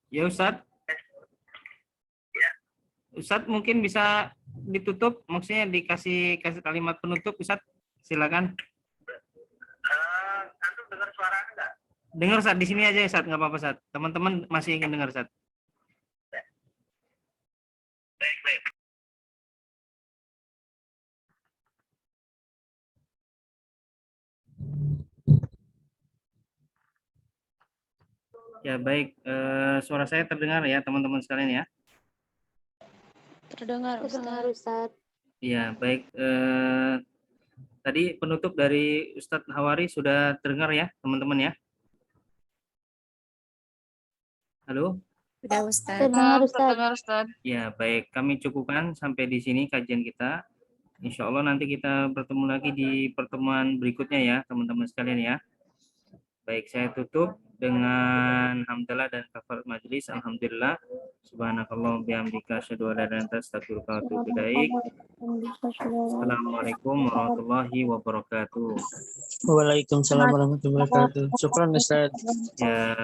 Ya Ustaz. Ustaz mungkin bisa ditutup, maksudnya dikasih kalimat penutup, Ustaz. Silakan. Antum dengar suara enggak? Dengar, Ustaz, di sini aja, Ustaz, nggak apa-apa, Ustaz. Teman-teman masih ingin dengar, Ustaz. Baik. Ya, baik. Suara saya terdengar ya, teman-teman sekalian ya. Terdengar Terdengar Ustaz. Ustaz. Ya, baik. Tadi penutup dari Ustadz Hawari sudah terdengar ya, teman-teman ya. Halo? Sudah Ustaz. Terdengar Ustaz. Terdengar Ustaz. Ya, baik. Kami cukupkan sampai di sini kajian kita. Insya Allah nanti kita bertemu lagi di pertemuan berikutnya ya, teman-teman sekalian ya. Baik, saya tutup dengan hamdalah dan kafarat majelis. Alhamdulillah. Subhanakallah bihamdika asyhadu an la ilaha illa anta astaghfiruka wa atubu ilaik. Assalamualaikum warahmatullahi wabarakatuh. Waalaikumsalam warahmatullahi wabarakatuh. Syukran Ustaz. Ya,